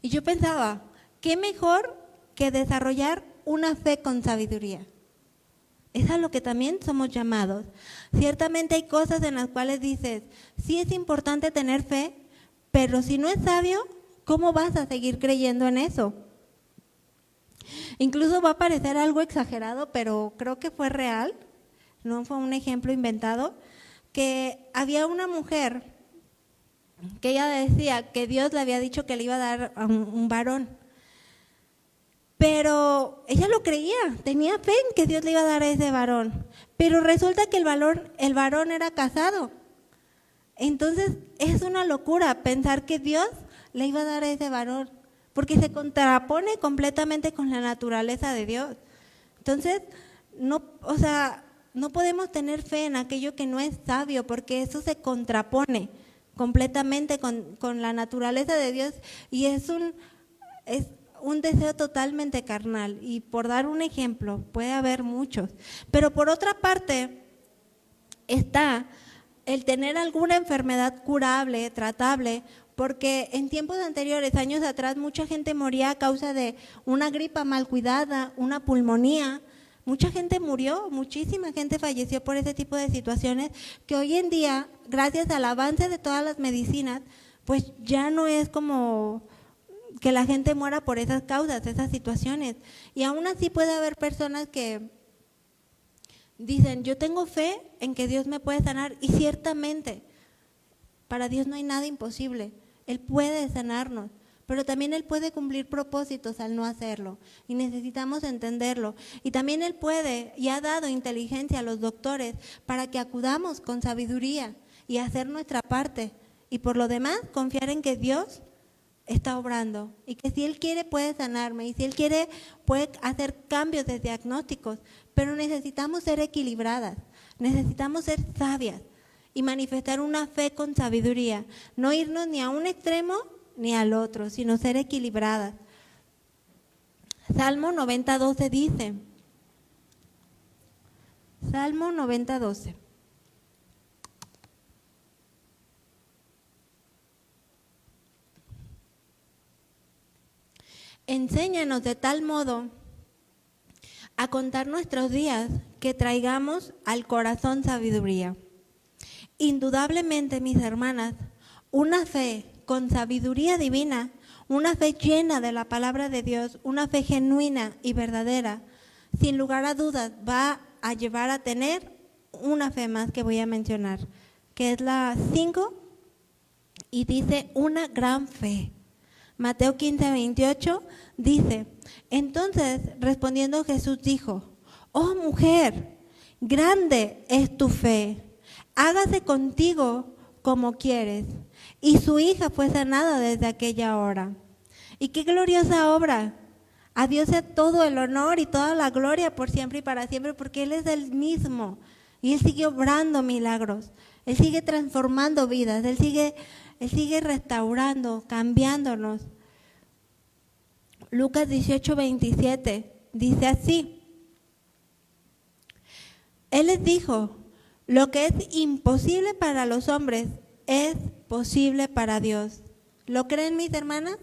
Y yo pensaba, ¿qué mejor que desarrollar una fe con sabiduría? Es a lo que también somos llamados. Ciertamente hay cosas en las cuales dices, sí es importante tener fe, pero si no es sabio, ¿cómo vas a seguir creyendo en eso? Incluso va a parecer algo exagerado, pero creo que fue real, no fue un ejemplo inventado, que había una mujer que ella decía que Dios le había dicho que le iba a dar un varón. Pero ella lo creía, tenía fe en que Dios le iba a dar a ese varón. Pero resulta que el varón era casado. Entonces es una locura pensar que Dios le iba a dar a ese varón, porque se contrapone completamente con la naturaleza de Dios. Entonces, no podemos tener fe en aquello que no es sabio, porque eso se contrapone completamente con la naturaleza de Dios y es un deseo totalmente carnal. Y por dar un ejemplo, puede haber muchos. Pero por otra parte, está el tener alguna enfermedad curable, tratable, porque en tiempos anteriores, años atrás, mucha gente moría a causa de una gripa mal cuidada, una pulmonía. Mucha gente murió, muchísima gente falleció por ese tipo de situaciones que hoy en día, gracias al avance de todas las medicinas, pues ya no es como que la gente muera por esas causas, esas situaciones. Y aún así puede haber personas que dicen, yo tengo fe en que Dios me puede sanar, y ciertamente para Dios no hay nada imposible. Él puede sanarnos, pero también Él puede cumplir propósitos al no hacerlo y necesitamos entenderlo. Y también Él puede y ha dado inteligencia a los doctores para que acudamos con sabiduría y hacer nuestra parte. Y por lo demás, confiar en que Dios está obrando y que si Él quiere puede sanarme y si Él quiere puede hacer cambios de diagnósticos, pero necesitamos ser equilibradas, necesitamos ser sabias y manifestar una fe con sabiduría, no irnos ni a un extremo ni al otro, sino ser equilibradas. Salmo 90:12 dice, Salmo 90:12. Enséñanos de tal modo a contar nuestros días que traigamos al corazón sabiduría. indudablemente, mis hermanas, una fe con sabiduría divina, una fe llena de la palabra de Dios, una fe genuina y verdadera, sin lugar a dudas va a llevar a tener una fe más que voy a mencionar, que es la 5, y dice una gran fe. Mateo 15:28 dice: entonces respondiendo Jesús dijo: oh mujer, grande es tu fe, hágase contigo como quieres. Y su hija fue sanada desde aquella hora. Y qué gloriosa obra. A Dios sea todo el honor y toda la gloria por siempre y para siempre, porque Él es el mismo. Y Él sigue obrando milagros. Él sigue transformando vidas. Él sigue restaurando, cambiándonos. Lucas 18:27 dice así: Él les dijo: lo que es imposible para los hombres es posible para Dios. ¿Lo creen, mis hermanas?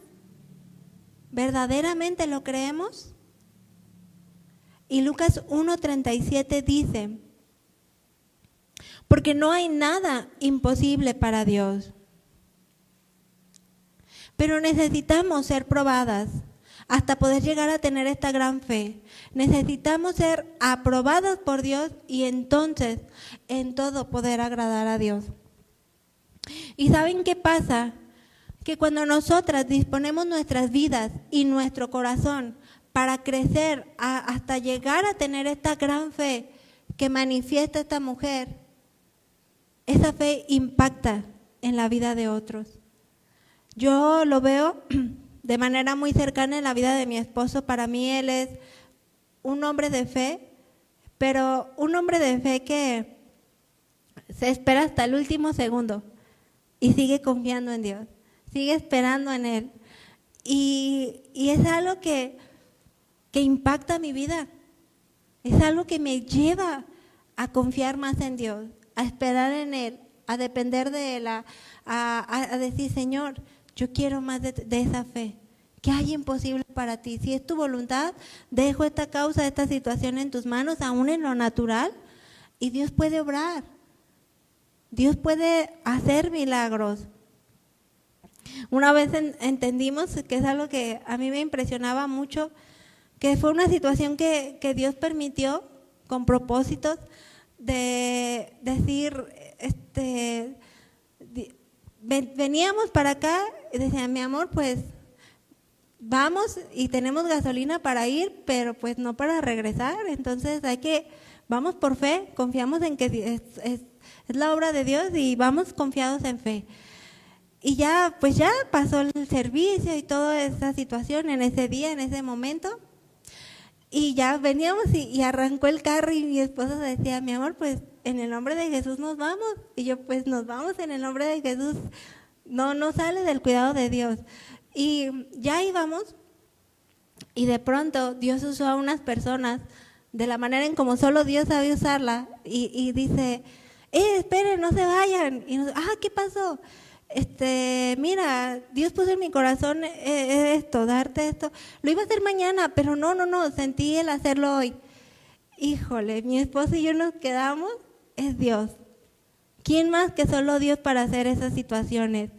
¿Verdaderamente lo creemos? Y Lucas 1:37 dice: porque no hay nada imposible para Dios. Pero necesitamos ser probadas hasta poder llegar a tener esta gran fe. Necesitamos ser aprobadas por Dios y entonces en todo poder agradar a Dios. ¿Y saben qué pasa? Que cuando nosotras disponemos nuestras vidas y nuestro corazón para crecer hasta llegar a tener esta gran fe que manifiesta esta mujer, esa fe impacta en la vida de otros. Yo lo veo de manera muy cercana en la vida de mi esposo. Para mí él es un hombre de fe, pero un hombre de fe que se espera hasta el último segundo y sigue confiando en Dios, sigue esperando en Él. Y es algo que impacta mi vida, es algo que me lleva a confiar más en Dios, a esperar en Él, a depender de Él, a decir: Señor, yo quiero más de esa fe. ¿Qué hay imposible para ti? Si es tu voluntad, dejo esta causa, esta situación en tus manos, aún en lo natural, y Dios puede obrar. Dios puede hacer milagros. Una vez entendimos, que es algo que a mí me impresionaba mucho, que fue una situación que Dios permitió con propósitos de decir, veníamos para acá y decía: mi amor, pues vamos y tenemos gasolina para ir, pero pues no para regresar. Entonces vamos por fe, confiamos en que es la obra de Dios y vamos confiados en fe. Y ya pasó el servicio y toda esa situación en ese día, en ese momento. Y ya veníamos y arrancó el carro y mi esposo decía: mi amor, pues en el nombre de Jesús nos vamos. Y yo: pues nos vamos en el nombre de Jesús. No sale del cuidado de Dios. Y ya íbamos y de pronto Dios usó a unas personas de la manera en como solo Dios sabe usarla y dice: esperen, no se vayan. Y ¿qué pasó? Mira, Dios puso en mi corazón darte esto. Lo iba a hacer mañana, pero no, sentí el hacerlo hoy. Híjole, mi esposo y yo nos quedamos, es Dios. ¿Quién más que solo Dios para hacer esas situaciones?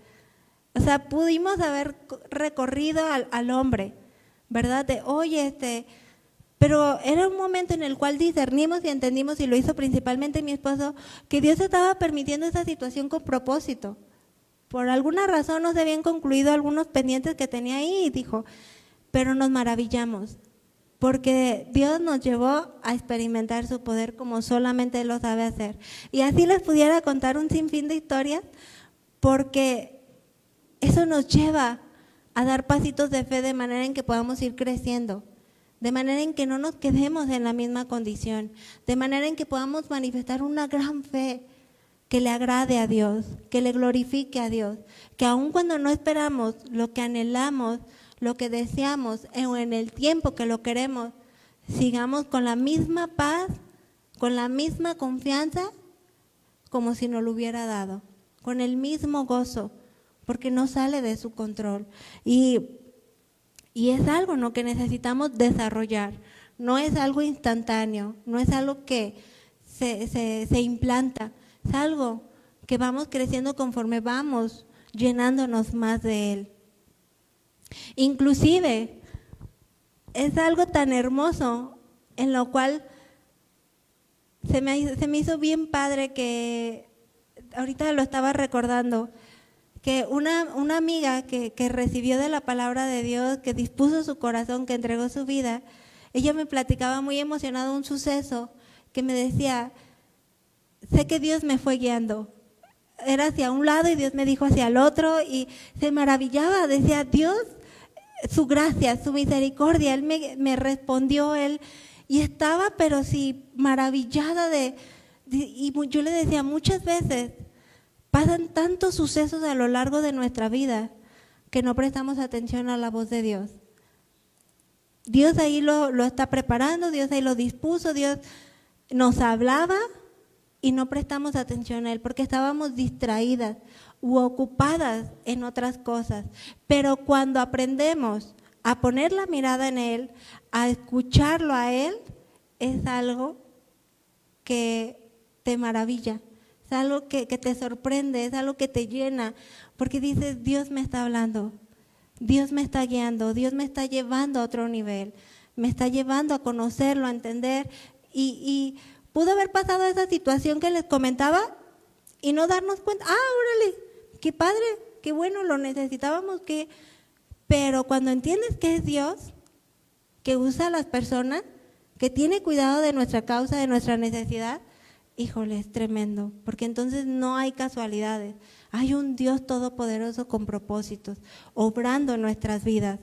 O sea, pudimos haber recorrido al hombre, ¿verdad? Pero era un momento en el cual discernimos y entendimos, y lo hizo principalmente mi esposo, que Dios estaba permitiendo esa situación con propósito. Por alguna razón no se habían concluido algunos pendientes que tenía ahí y dijo, pero nos maravillamos, porque Dios nos llevó a experimentar su poder como solamente Él lo sabe hacer. Y así les pudiera contar un sinfín de historias, porque eso nos lleva a dar pasitos de fe de manera en que podamos ir creciendo, de manera en que no nos quedemos en la misma condición, de manera en que podamos manifestar una gran fe que le agrade a Dios, que le glorifique a Dios, que aun cuando no esperamos lo que anhelamos, lo que deseamos, o en el tiempo que lo queremos, sigamos con la misma paz, con la misma confianza, como si nos lo hubiera dado, con el mismo gozo, porque no sale de su control. Y es algo, ¿no?, que necesitamos desarrollar, no es algo instantáneo, no es algo que se implanta, es algo que vamos creciendo conforme vamos llenándonos más de Él. Inclusive, es algo tan hermoso en lo cual se me hizo bien padre que, ahorita lo estaba recordando, que una amiga que recibió de la palabra de Dios, que dispuso su corazón, que entregó su vida, ella me platicaba muy emocionada un suceso que me decía, sé que Dios me fue guiando. Era hacia un lado y Dios me dijo hacia el otro y se maravillaba, decía, Dios, su gracia, su misericordia, Él me respondió, Él, y estaba pero sí maravillada y yo le decía, muchas veces pasan tantos sucesos a lo largo de nuestra vida que no prestamos atención a la voz de Dios. Dios ahí lo está preparando, Dios ahí lo dispuso, Dios nos hablaba y no prestamos atención a Él porque estábamos distraídas u ocupadas en otras cosas. Pero cuando aprendemos a poner la mirada en Él, a escucharlo a Él, es algo que te maravilla, es algo que te sorprende, es algo que te llena, porque dices, Dios me está hablando, Dios me está guiando, Dios me está llevando a otro nivel, me está llevando a conocerlo, a entender, y pudo haber pasado esa situación que les comentaba y no darnos cuenta, órale, qué padre, qué bueno, lo necesitábamos, pero cuando entiendes que es Dios, que usa a las personas, que tiene cuidado de nuestra causa, de nuestra necesidad, híjole, es tremendo, porque entonces no hay casualidades, hay un Dios todopoderoso con propósitos, obrando en nuestras vidas.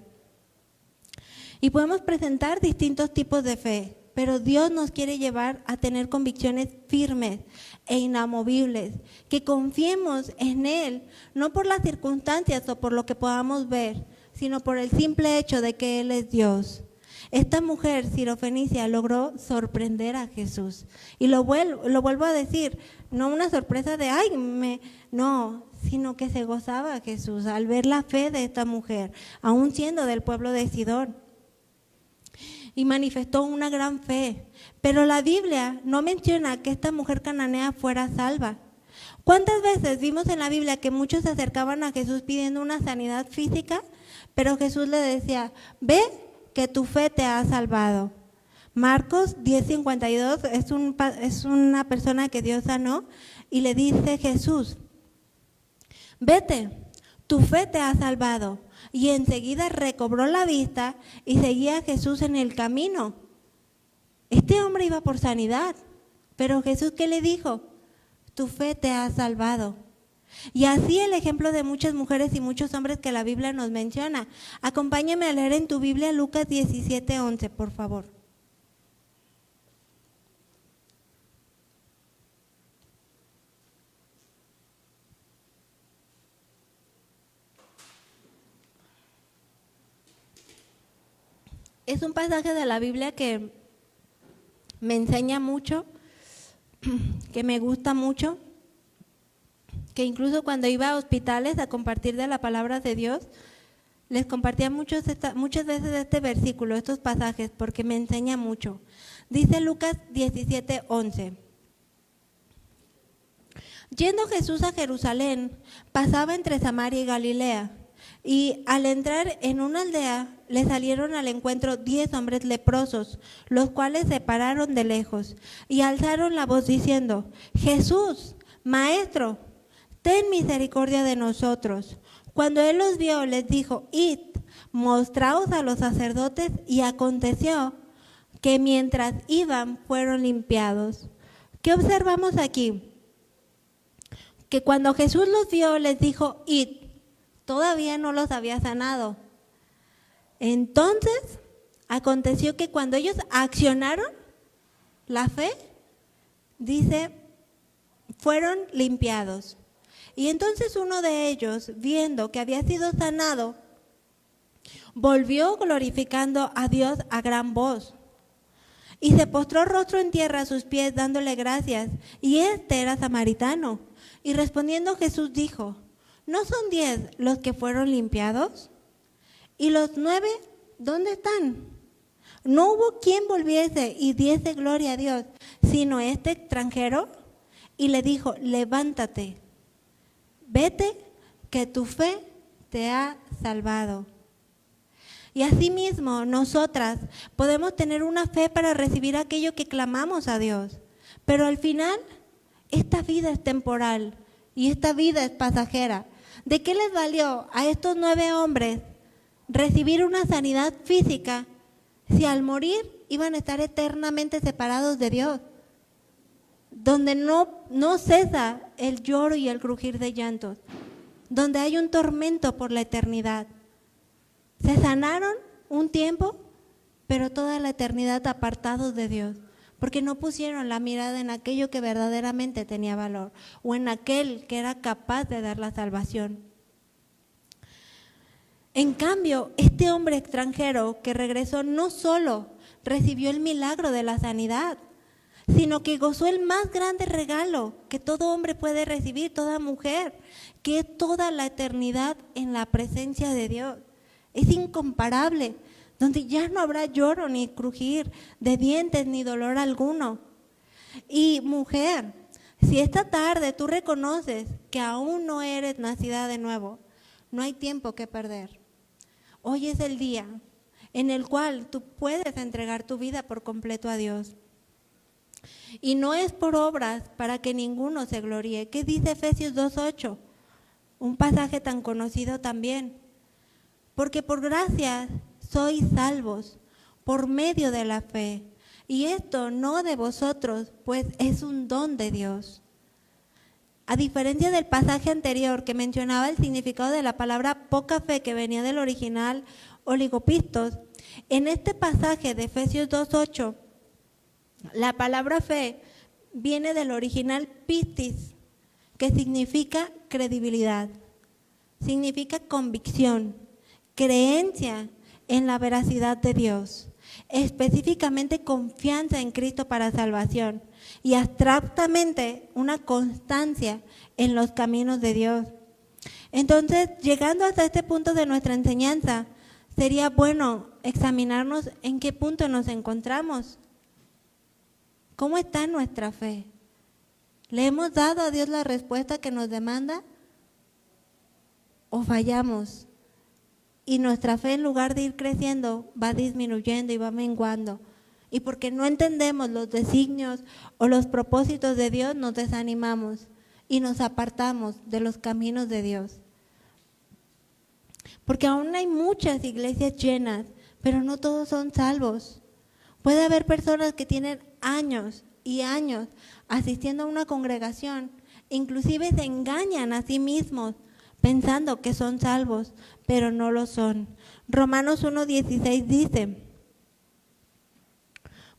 Y podemos presentar distintos tipos de fe, pero Dios nos quiere llevar a tener convicciones firmes e inamovibles, que confiemos en Él, no por las circunstancias o por lo que podamos ver, sino por el simple hecho de que Él es Dios. Esta mujer sirofenicia logró sorprender a Jesús. Y lo vuelvo a decir, no una sorpresa de, no, sino que se gozaba a Jesús al ver la fe de esta mujer, aún siendo del pueblo de Sidón. Y manifestó una gran fe. Pero la Biblia no menciona que esta mujer cananea fuera salva. ¿Cuántas veces vimos en la Biblia que muchos se acercaban a Jesús pidiendo una sanidad física? Pero Jesús le decía, ve que tu fe te ha salvado. Marcos 10:52 es una persona que Dios sanó y le dice Jesús, vete, tu fe te ha salvado. Y enseguida recobró la vista y seguía a Jesús en el camino. Este hombre iba por sanidad, pero Jesús, ¿qué le dijo? Tu fe te ha salvado. Y así el ejemplo de muchas mujeres y muchos hombres que la Biblia nos menciona. Acompáñame a leer en tu Biblia Lucas 17:11, por favor. Es un pasaje de la Biblia que me enseña mucho, que me gusta mucho, que incluso cuando iba a hospitales a compartir de la palabra de Dios, les compartía muchas veces este versículo, estos pasajes, porque me enseña mucho. Dice Lucas 17:11. Yendo Jesús a Jerusalén, pasaba entre Samaria y Galilea, y al entrar en una aldea, le salieron al encuentro 10 hombres leprosos, los cuales se pararon de lejos y alzaron la voz diciendo, Jesús, Maestro, ten misericordia de nosotros. Cuando él los vio, les dijo, id, mostraos a los sacerdotes, y aconteció que mientras iban fueron limpiados. ¿Qué observamos aquí? Que cuando Jesús los vio, les dijo, id, todavía no los había sanado. Entonces, aconteció que cuando ellos accionaron la fe, dice, fueron limpiados. Y entonces uno de ellos, viendo que había sido sanado, volvió glorificando a Dios a gran voz. Y se postró rostro en tierra a sus pies, dándole gracias. Y este era samaritano. Y respondiendo Jesús dijo, ¿no son 10 los que fueron limpiados? ¿Y los 9 dónde están? No hubo quien volviese y diese gloria a Dios, sino este extranjero. Y le dijo, levántate, vete, que tu fe te ha salvado. Y asimismo, nosotras podemos tener una fe para recibir aquello que clamamos a Dios. Pero al final, esta vida es temporal y esta vida es pasajera. ¿De qué les valió a estos 9 hombres recibir una sanidad física si al morir iban a estar eternamente separados de Dios? Donde no cesa el lloro y el crujir de llantos, donde hay un tormento por la eternidad. Se sanaron un tiempo, pero toda la eternidad apartados de Dios, porque no pusieron la mirada en aquello que verdaderamente tenía valor, o en aquel que era capaz de dar la salvación. En cambio, este hombre extranjero que regresó no solo recibió el milagro de la sanidad, sino que gozó el más grande regalo que todo hombre puede recibir, toda mujer, que es toda la eternidad en la presencia de Dios. Es incomparable, donde ya no habrá lloro ni crujir de dientes ni dolor alguno. Y mujer, si esta tarde tú reconoces que aún no eres nacida de nuevo, no hay tiempo que perder. Hoy es el día en el cual tú puedes entregar tu vida por completo a Dios. Y no es por obras para que ninguno se gloríe. ¿Qué dice Efesios 2:8? Un pasaje tan conocido también. Porque por gracia sois salvos por medio de la fe. Y esto no de vosotros, pues es un don de Dios. A diferencia del pasaje anterior que mencionaba el significado de la palabra poca fe, que venía del original oligopistos, en este pasaje de Efesios 2:8, la palabra fe viene del original pistis, que significa credibilidad, significa convicción, creencia en la veracidad de Dios, específicamente confianza en Cristo para salvación y abstractamente una constancia en los caminos de Dios. Entonces, llegando hasta este punto de nuestra enseñanza, sería bueno examinarnos en qué punto nos encontramos. ¿Cómo está nuestra fe? ¿Le hemos dado a Dios la respuesta que nos demanda? ¿O fallamos? Y nuestra fe, en lugar de ir creciendo, va disminuyendo y va menguando. Y porque no entendemos los designios o los propósitos de Dios, nos desanimamos y nos apartamos de los caminos de Dios. Porque aún hay muchas iglesias llenas, pero no todos son salvos. Puede haber personas que tienen años y años asistiendo a una congregación, inclusive se engañan a sí mismos pensando que son salvos, pero no lo son. Romanos 1:16 dice: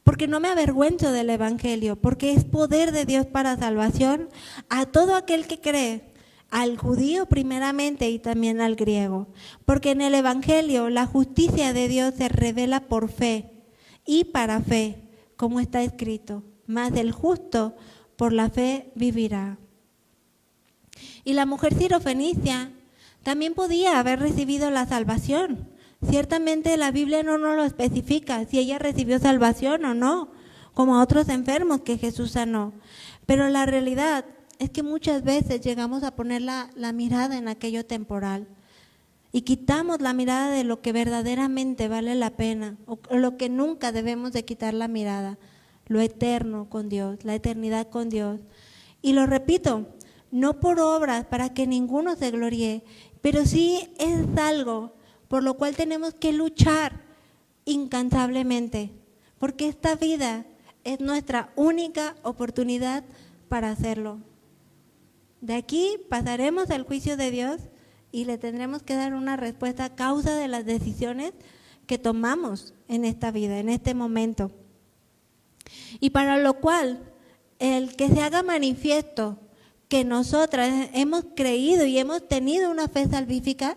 porque no me avergüenzo del evangelio, porque es poder de Dios para salvación a todo aquel que cree, al judío primeramente y también al griego. Porque en el evangelio la justicia de Dios se revela por fe y para fe, como está escrito: mas el justo por la fe vivirá. Y la mujer sirofenicia también podía haber recibido la salvación. Ciertamente la Biblia no nos lo especifica, si ella recibió salvación o no, como a otros enfermos que Jesús sanó. Pero la realidad es que muchas veces llegamos a poner la mirada en aquello temporal y quitamos la mirada de lo que verdaderamente vale la pena, o lo que nunca debemos de quitar la mirada, lo eterno con Dios, la eternidad con Dios. Y lo repito, no por obras para que ninguno se gloríe, pero sí es algo por lo cual tenemos que luchar incansablemente, porque esta vida es nuestra única oportunidad para hacerlo. De aquí pasaremos al juicio de Dios y le tendremos que dar una respuesta a causa de las decisiones que tomamos en esta vida, en este momento. Y para lo cual, el que se haga manifiesto que nosotras hemos creído y hemos tenido una fe salvífica,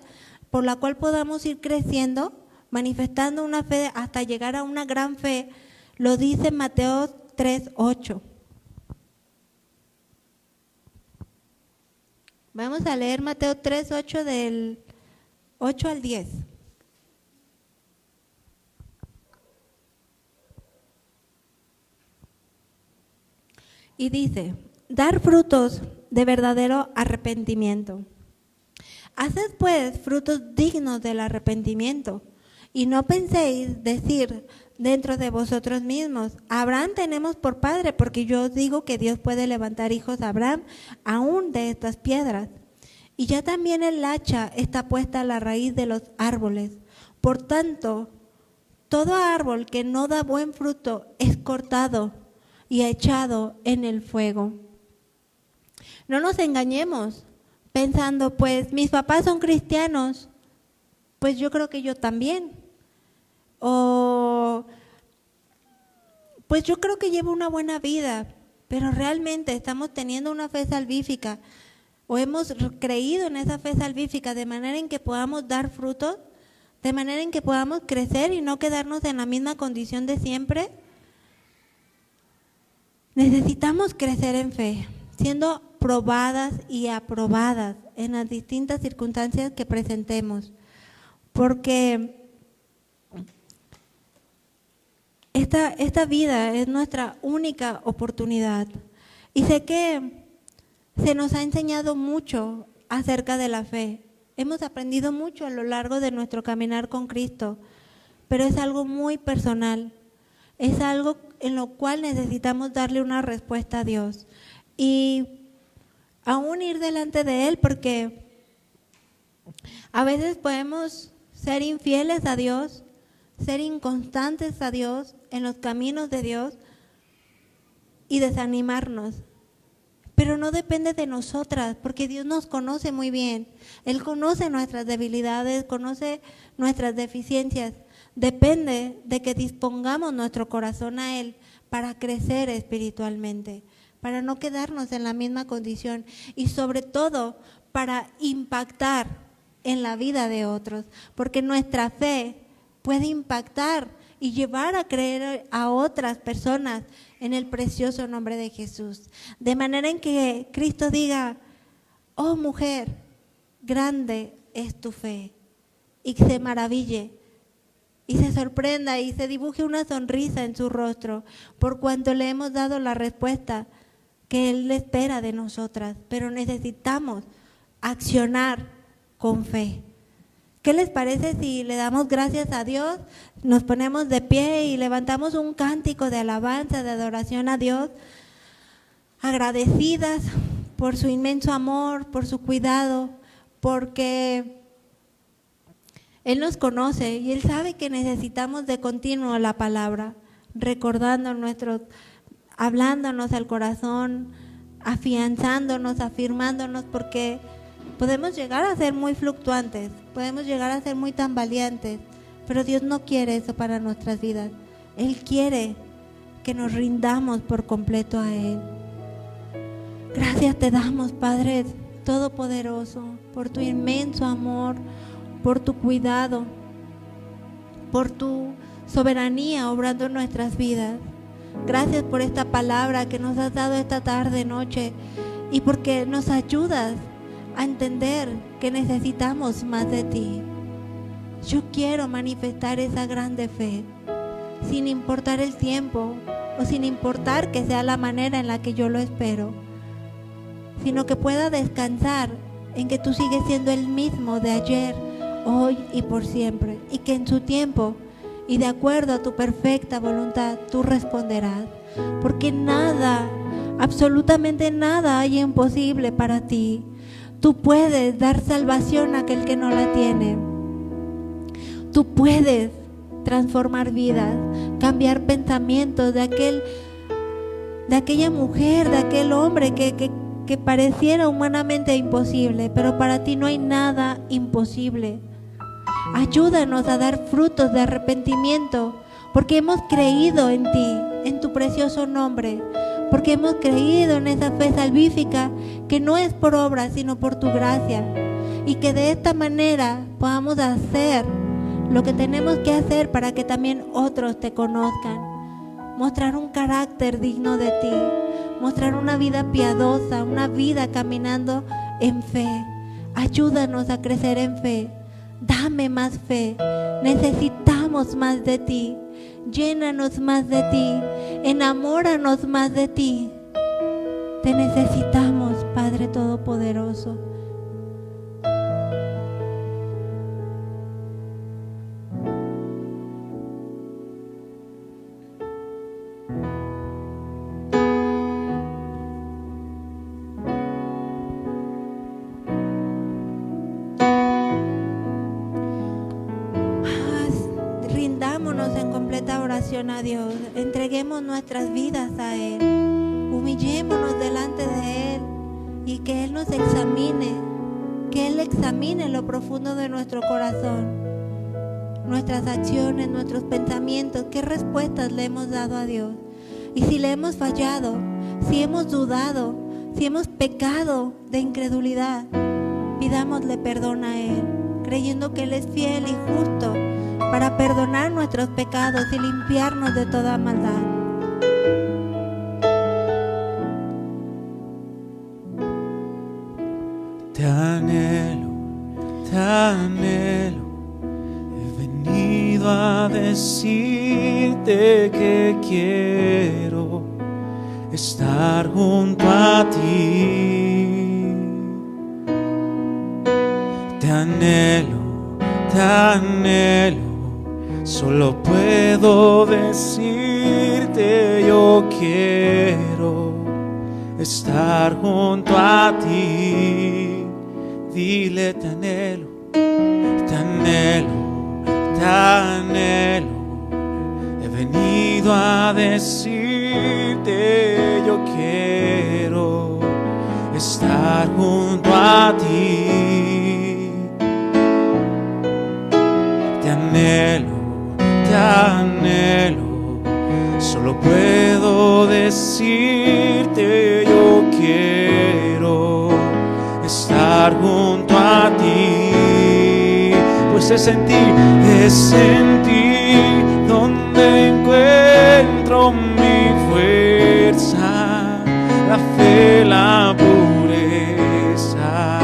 por la cual podamos ir creciendo, manifestando una fe hasta llegar a una gran fe, lo dice Mateo 3:8. Vamos a leer Mateo 3:8 del 8 al 10. Y dice: dar frutos de verdadero arrepentimiento. Haced pues frutos dignos del arrepentimiento, y no penséis decir dentro de vosotros mismos: Abraham tenemos por padre, porque yo os digo que Dios puede levantar hijos a Abraham aún de estas piedras. Y ya también el hacha está puesta a la raíz de los árboles. Por tanto, todo árbol que no da buen fruto es cortado y echado en el fuego. No nos engañemos pensando, pues mis papás son cristianos, pues yo creo que yo también. O pues yo creo que llevo una buena vida, pero realmente estamos teniendo una fe salvífica o hemos creído en esa fe salvífica de manera en que podamos dar frutos, de manera en que podamos crecer y no quedarnos en la misma condición de siempre. Necesitamos crecer en fe, siendo probadas y aprobadas en las distintas circunstancias que presentemos, porque esta vida es nuestra única oportunidad. Y sé que se nos ha enseñado mucho acerca de la fe. Hemos aprendido mucho a lo largo de nuestro caminar con Cristo, pero es algo muy personal. Es algo en lo cual necesitamos darle una respuesta a Dios. Y aún ir delante de Él, porque a veces podemos ser infieles a Dios, ser inconstantes a Dios en los caminos de Dios y desanimarnos. Pero no depende de nosotras, porque Dios nos conoce muy bien. Él conoce nuestras debilidades, conoce nuestras deficiencias. Depende de que dispongamos nuestro corazón a Él para crecer espiritualmente, para no quedarnos en la misma condición y sobre todo para impactar en la vida de otros, porque nuestra fe puede impactar y llevar a creer a otras personas en el precioso nombre de Jesús. De manera en que Cristo diga: oh mujer, grande es tu fe, y se maraville y se sorprenda y se dibuje una sonrisa en su rostro por cuanto le hemos dado la respuesta que Él espera de nosotras. Pero necesitamos accionar con fe. ¿Qué les parece si le damos gracias a Dios, nos ponemos de pie y levantamos un cántico de alabanza, de adoración a Dios, agradecidas por su inmenso amor, por su cuidado, porque Él nos conoce y Él sabe que necesitamos de continuo la palabra, recordando hablándonos al corazón, afianzándonos, afirmándonos, porque podemos llegar a ser muy fluctuantes, podemos llegar a ser muy tambaleantes, pero Dios no quiere eso para nuestras vidas. Él quiere que nos rindamos por completo a Él. Gracias te damos, Padre Todopoderoso, por tu inmenso amor, por tu cuidado, por tu soberanía obrando en nuestras vidas. Gracias por esta palabra que nos has dado esta tarde, noche, y porque nos ayudas a entender que necesitamos más de ti. Yo quiero manifestar esa grande fe, sin importar el tiempo o sin importar que sea la manera en la que yo lo espero, sino que pueda descansar en que tú sigues siendo el mismo de ayer, hoy y por siempre, y que en su tiempo y de acuerdo a tu perfecta voluntad tú responderás, porque nada, absolutamente nada hay imposible para ti. Tú puedes dar salvación a aquel que no la tiene. Tú puedes transformar vidas, cambiar pensamientos de aquella mujer, de aquel hombre que pareciera humanamente imposible, pero para ti no hay nada imposible. Ayúdanos a dar frutos de arrepentimiento, porque hemos creído en ti, en tu precioso nombre, porque hemos creído en esa fe salvífica que no es por obra, sino por tu gracia, y que de esta manera podamos hacer lo que tenemos que hacer para que también otros te conozcan, mostrar un carácter digno de ti, mostrar una vida piadosa, una vida caminando en fe. Ayúdanos a crecer en fe. Dame más fe, necesitamos más de ti, llénanos más de ti, enamóranos más de ti. Te necesitamos, Padre Todopoderoso. Rindámonos en completa oración a Dios. Entreguemos nuestras vidas a Él. Humillémonos delante de Él y que Él nos examine, que Él examine lo profundo de nuestro corazón, nuestras acciones, nuestros pensamientos, qué respuestas le hemos dado a Dios. Y si le hemos fallado, si hemos dudado, si hemos pecado de incredulidad, pidámosle perdón a Él, creyendo que Él es fiel y justo para perdonar nuestros pecados y limpiarnos de toda maldad. Te anhelo, he venido a decirte que quiero estar junto a ti. Te anhelo, solo puedo decirte yo quiero estar junto a ti. Dile te anhelo, he venido a decirte yo quiero estar junto a ti. Te anhelo, solo puedo decirte yo quiero estar junto a ti. Pues es en ti donde encuentro mi fuerza, la fe, la pureza,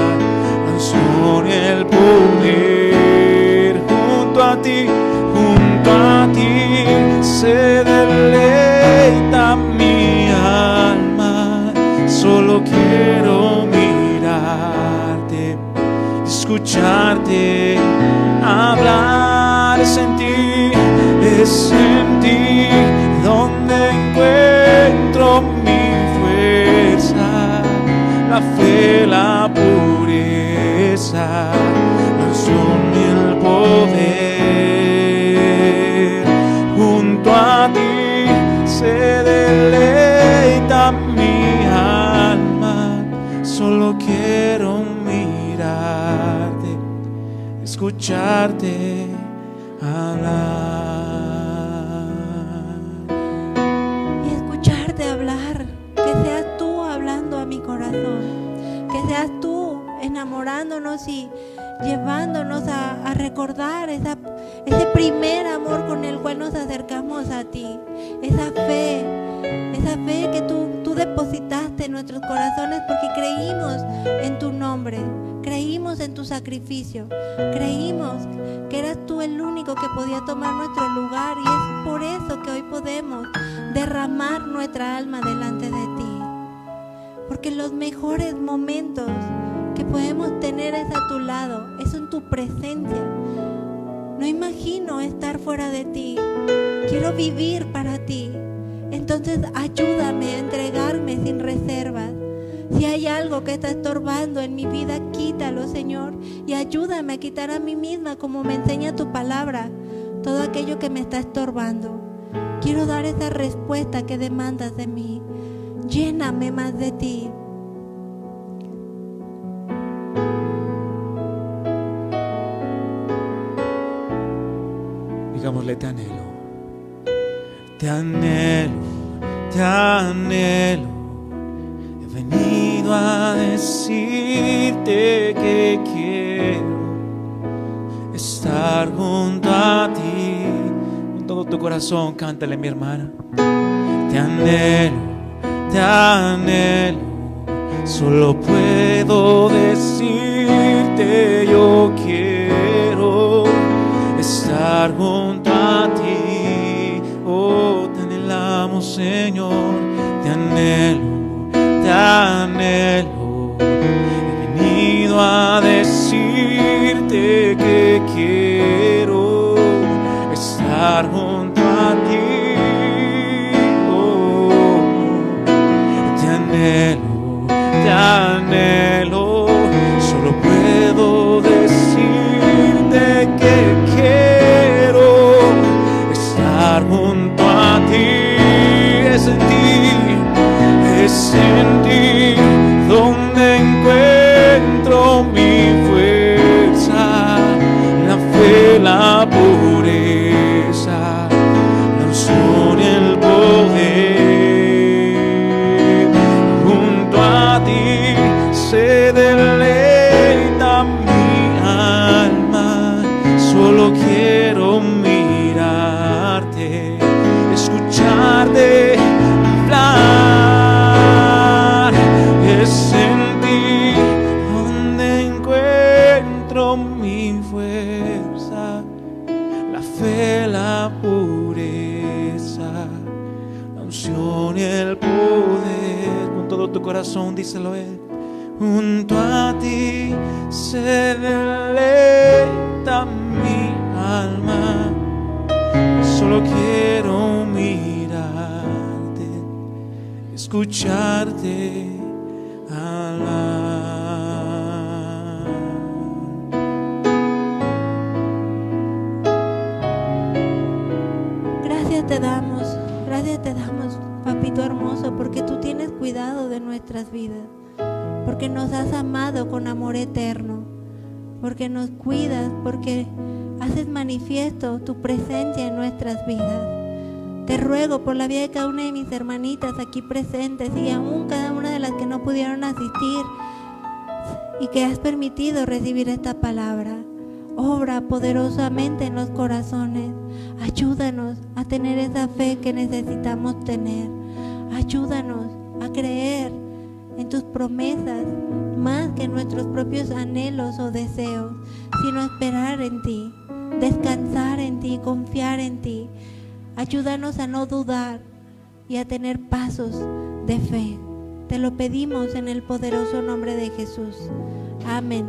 la unción y el poder. Junto a ti se deleita mi alma. Solo quiero mirarte, escucharte, hablar. Es en ti donde encuentro mi fuerza, la fe, la pureza, la unción y el poder. Junto a ti se deleita mi alma. Solo quiero mirarte, escucharte, hablar. Y escucharte hablar, que seas tú hablando a mi corazón, que seas tú enamorándonos y llevándonos a recordar ese primer amor con el cual nos acercamos a ti, esa fe que tú depositaste en nuestros corazones porque creímos en tu nombre, creímos en tu sacrificio, creímos que eras tú el único que podía tomar nuestro lugar, y es por eso que hoy podemos derramar nuestra alma delante de ti, porque los mejores momentos que podemos tener es a tu lado, es en tu presencia. No imagino estar fuera de ti, quiero vivir para ti. Entonces ayúdame a entregarme sin reservas. Si hay algo que está estorbando en mi vida, quítalo, Señor, y ayúdame a quitar a mí misma, como me enseña tu palabra, todo aquello que me está estorbando. Quiero dar esa respuesta que demandas de mí. Lléname más de ti. Digámosle te anhelo, he venido a decirte que quiero estar junto a ti. Con todo tu corazón, cántale, mi hermana. Te anhelo, solo puedo decirte yo quiero estar junto a ti. Oh, te anhelamos, Señor, te anhelo. He venido a decirte que quiero estar junto a ti. Te anhelo, solo puedo decirte que quiero estar junto a ti. Es en ti donde encuentro mi fuerza, la fe, la pureza, la unción y el poder. Se deleita mi alma, solo quiero mirarte, escucharte hablar. Es en ti donde encuentro mi fuerza, la fe, la pureza, la unción y el poder. Con todo tu corazón, díselo él. Junto a ti se deleita mi alma, solo quiero mirarte, escucharte hablar. Gracias te damos, papito hermoso, porque tú tienes cuidado de nuestras vidas. Porque nos has amado con amor eterno, porque nos cuidas, porque haces manifiesto tu presencia en nuestras vidas. Te ruego por la vida de cada una de mis hermanitas aquí presentes y aún cada una de las que no pudieron asistir y que has permitido recibir esta palabra. Obra poderosamente en los corazones. Ayúdanos a tener esa fe que necesitamos tener. Ayúdanos a creer en tus promesas, más que en nuestros propios anhelos o deseos, sino esperar en ti, descansar en ti, confiar en ti. Ayúdanos a no dudar y a tener pasos de fe. Te lo pedimos en el poderoso nombre de Jesús. Amén.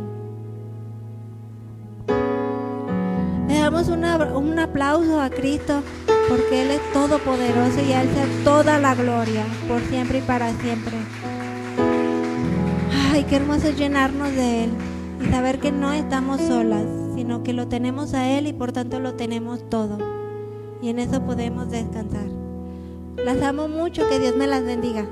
Le damos un aplauso a Cristo, porque Él es todopoderoso y a Él sea toda la gloria, por siempre y para siempre. Ay, qué hermoso es llenarnos de Él y saber que no estamos solas, sino que lo tenemos a Él y por tanto lo tenemos todo. Y en eso podemos descansar. Las amo mucho, que Dios me las bendiga.